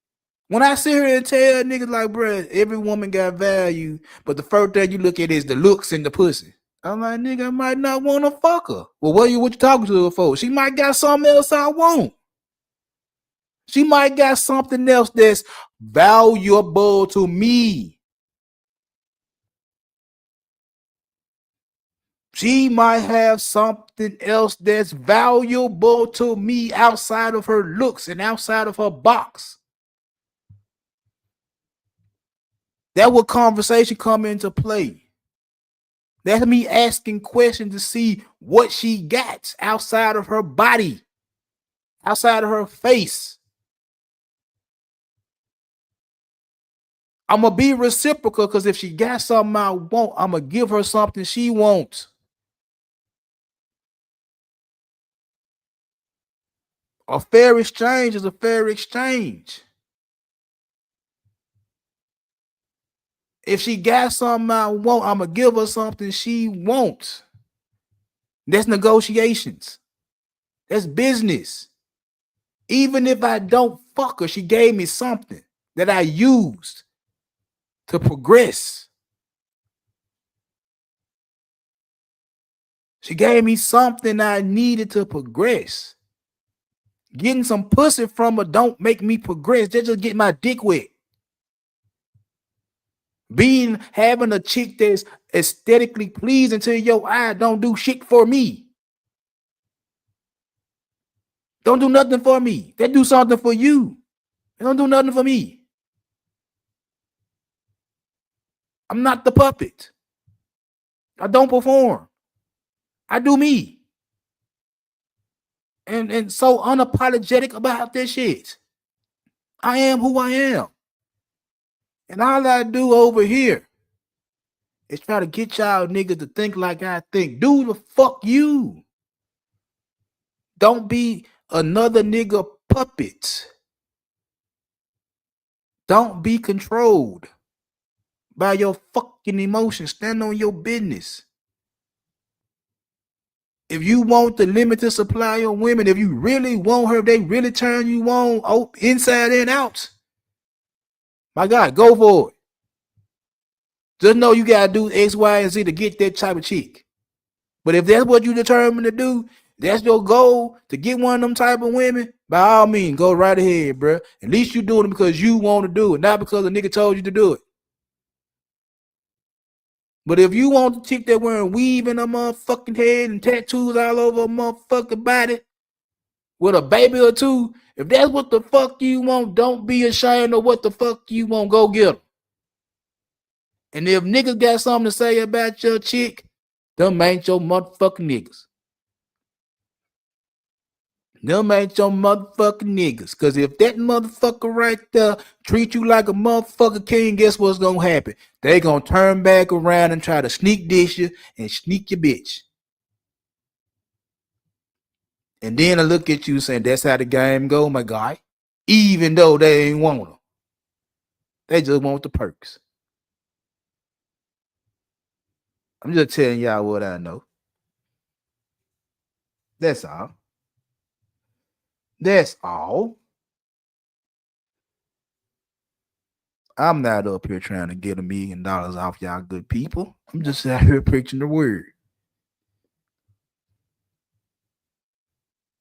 When I sit here and tell niggas like, bruh, every woman got value, but the first thing you look at is the looks and the pussy. I'm like, nigga, I might not want to fuck her. Well, what you talking to her for? She might got something else I want. She might got something else that's valuable to me. She might have something else that's valuable to me outside of her looks and outside of her box. That what conversation come into play. That's me asking questions to see what she got outside of her body, outside of her face. I'm going to be reciprocal because if she got something I want, I'm going to give her something she wants. A fair exchange is a fair exchange. If she got something I want, I'm going to give her something she wants. That's negotiations. That's business. Even if I don't fuck her, she gave me something that I used to progress. She gave me something I needed to progress. Getting some pussy from her don't make me progress. They just get my dick wet. Having a chick that's aesthetically pleasing to your eye don't do shit for me. Don't do nothing for me. They do something for you. They don't do nothing for me. I'm not the puppet. I don't perform. I do me. And so unapologetic about this shit. I am who I am. And all I do over here is try to get y'all niggas to think like I think. Do the fuck you. Don't be another nigga puppet. Don't be controlled by your fucking emotions. Stand on your business. If you want the limited supply of women, if you really want her, if they really turn you on inside and out, my God, go for it. Just know you gotta do X, Y, and Z to get that type of chick. But if that's what you determined to do, that's your goal to get one of them type of women, by all means, go right ahead, bro. At least you doing it because you want to do it, not because a nigga told you to do it. But if you want to chick that wearing weave in her motherfucking head and tattoos all over her motherfucking body with a baby or two, if that's what the fuck you want, don't be ashamed of what the fuck you want. Go get them. And if niggas got something to say about your chick, them ain't your motherfucking niggas. Them ain't your motherfucking niggas. Because if that motherfucker right there treat you like a motherfucker king, guess what's going to happen? They going to turn back around and try to sneak dish you and sneak your bitch. And then I look at you saying, that's how the game go, my guy. Even though they ain't want them. They just want the perks. I'm just telling y'all what I know. That's all. That's all. I'm not up here trying to get $1 million off y'all good people. I'm just out here preaching the word.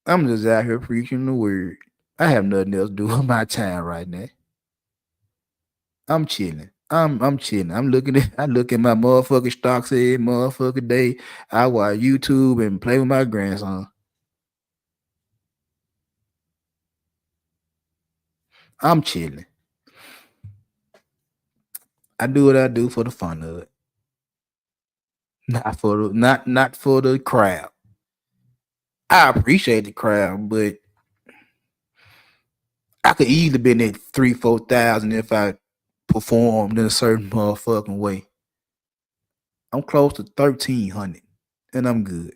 I'm just out here preaching the word. I have nothing else to do with my time right now. I'm chilling. I'm chilling. I look at my motherfucking stocks every motherfucking day. I watch YouTube and play with my grandson. I'm chilling. I do what I do for the fun of it. Not for the crowd. I appreciate the crowd, but I could easily been at 3,000-4,000 if I performed in a certain motherfucking way. I'm close to 1,300, and I'm good.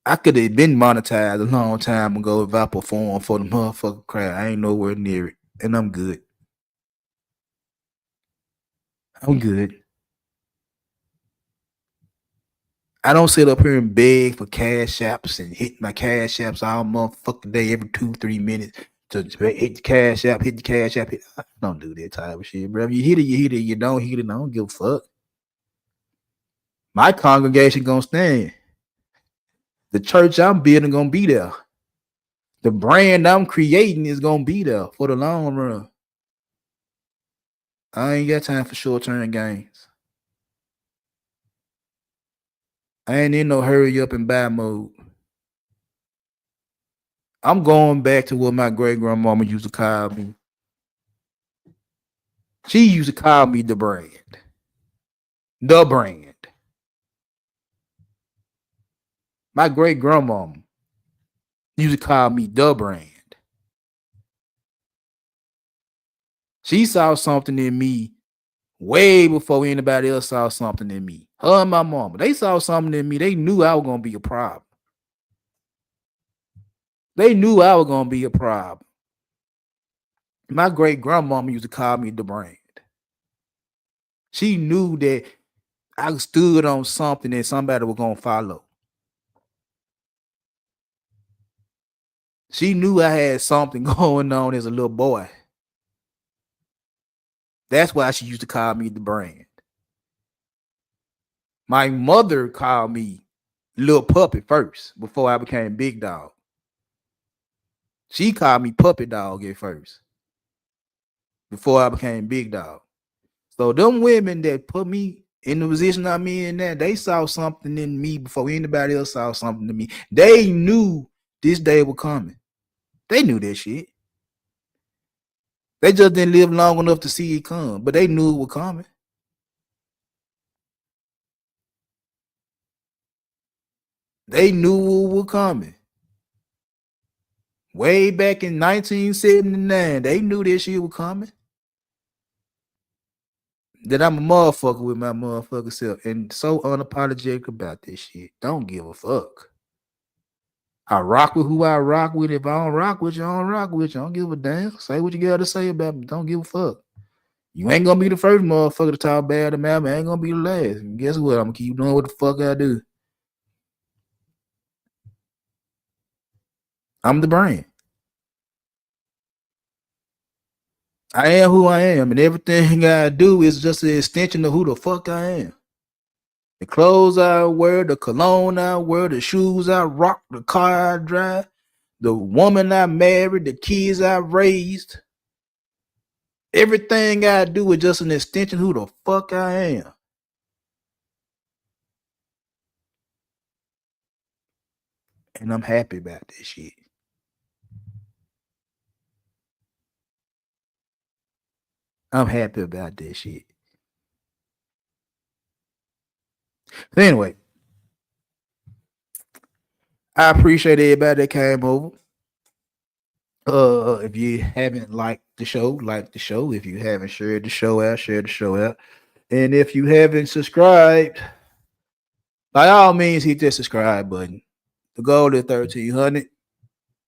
I could have been monetized a long time ago if I performed for the motherfucking crowd. I ain't nowhere near it, and I'm good. I'm good. I don't sit up here and beg for cash apps and hit my cash apps all motherfucking day every 2-3 minutes to hit the cash app, hit the cash app. I don't do that type of shit, bro. If you hit it, you hit it. You don't hit it, I don't give a fuck. My congregation gonna stand. The church I'm building gonna be there. The brand I'm creating is gonna be there for the long run. I ain't got time for short-term gains. I ain't in no hurry up and buy mode. I'm going back to what my great grandmama used to call me. She used to call me the brand. The brand. My great grandmama used to call me the brand. She saw something in me way before anybody else saw something in me. Her and my mama, they saw something in me. They knew I was going to be a problem. They knew I was going to be a problem. My great grandmama used to call me the brand. She knew that I stood on something that somebody was going to follow. She knew I had something going on as a little boy. That's why she used to call me the brand. My mother called me Little Puppy first before I became Big Dog. She called me Puppy Dog at first before I became Big Dog. So them women that put me in the position I'm in now, they saw something in me before anybody else saw something in me. They knew this day was coming. They knew that shit. They just didn't live long enough to see it come, but they knew it was coming. They knew it was coming. Way back in 1979, they knew this shit was coming. That I'm a motherfucker with my motherfucker self and so unapologetic about this shit. Don't give a fuck. I rock with who I rock with. If I don't rock with you, I don't rock with you. I don't give a damn. Say what you got to say about me. Don't give a fuck. You ain't gonna be the first motherfucker to talk bad about me. I ain't gonna be the last. And guess what? I'm gonna keep doing what the fuck I do. I'm the brand. I am who I am, and everything I do is just an extension of who the fuck I am. The clothes I wear, the cologne I wear, the shoes I rock, the car I drive, the woman I married, the kids I raised. Everything I do is just an extension of who the fuck I am. And I'm happy about this shit. I'm happy about this shit. So anyway, I appreciate everybody that came over. If you haven't liked the show, like the show. If you haven't shared the show out, share the show out. And if you haven't subscribed, by all means, hit that subscribe button. The goal is 1,300.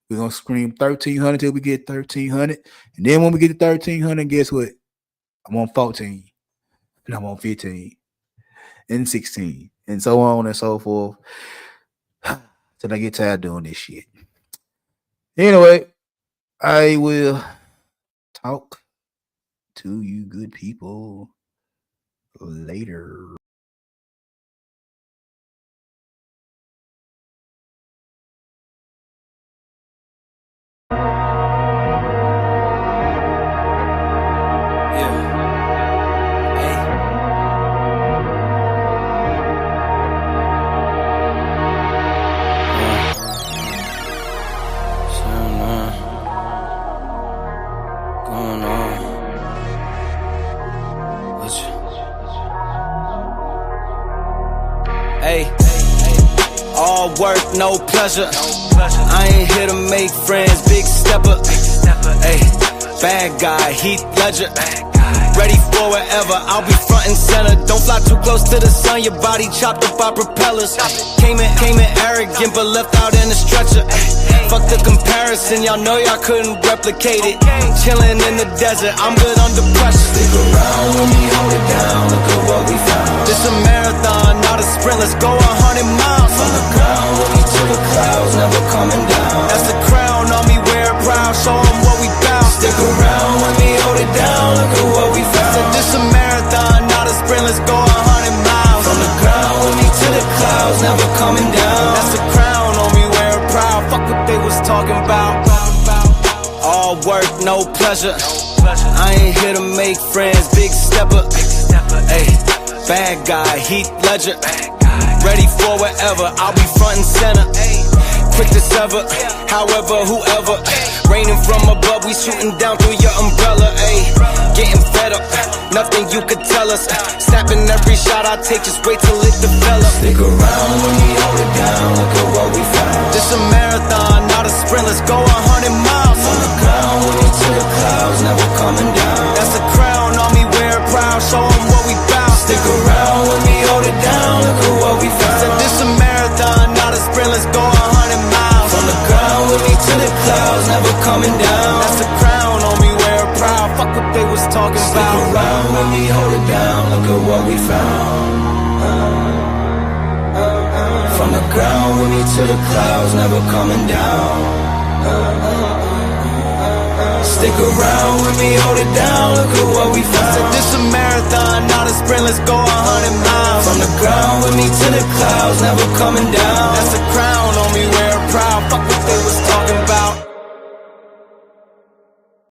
We're going to scream 1,300 till we get 1,300. And then when we get to 1,300, guess what? I'm on 14. And I'm on 15. And 16. And so on and so forth. Till I get tired doing this shit. Anyway, I will talk to you good people later. Ayy, all work, no pleasure. I ain't here to make friends, big stepper. Ayy, bad guy, Heath Ledger. Ready for whatever, I'll be front and center. Don't fly too close to the sun, your body chopped up by propellers. Came in arrogant, but left out in a stretcher. Fuck the comparison, y'all know y'all couldn't replicate it. Chillin' in the desert, I'm good under pressure. Stick around when we hold it down, look at what we found. This a marathon, not a sprint, let's go 100 miles. From the ground, we'll be to the clouds, never coming down. That's the crown on me, wear it proud, show 'em what we bout. Stick around when we hold it down, look at what we found. Said this a marathon, not a sprint, let's go 100 miles. From the ground, we'll be to the clouds, never coming down. That's the crown on me, wear it proud, fuck what they was talking about. All work, no pleasure. I ain't here to make friends, big stepper. Ayy, bad guy, Heath Ledger. Ready for whatever, I'll be front and center. Quick to sever, however, whoever. Raining from above, we shooting down through your umbrella. Ayy, getting fed up, nothing you could tell us. Snapping every shot I take, just wait till it develops. Stick around when we hold it down, look at what we found. This a marathon, not a sprint, let's go 100 miles. From the ground, we'll be to the clouds, never coming down. That's the crown on me, wear it proud, show 'em what we bout. Stick around when we hold it down, look at what we found. Said this a marathon, not a sprint, let's go 100 miles. From the ground, we'll be to the clouds, never coming down. That's the crown on me, wear it proud, fuck what they was talking Stick about. around when we hold it down, look at what we found. From the ground, we'll be to the clouds, never coming down. Stick around when we hold it down, look at what we found. Said this a marathon, not a sprint, let's go 100 miles. From the ground, we'll be to the clouds, never coming down. That's the crown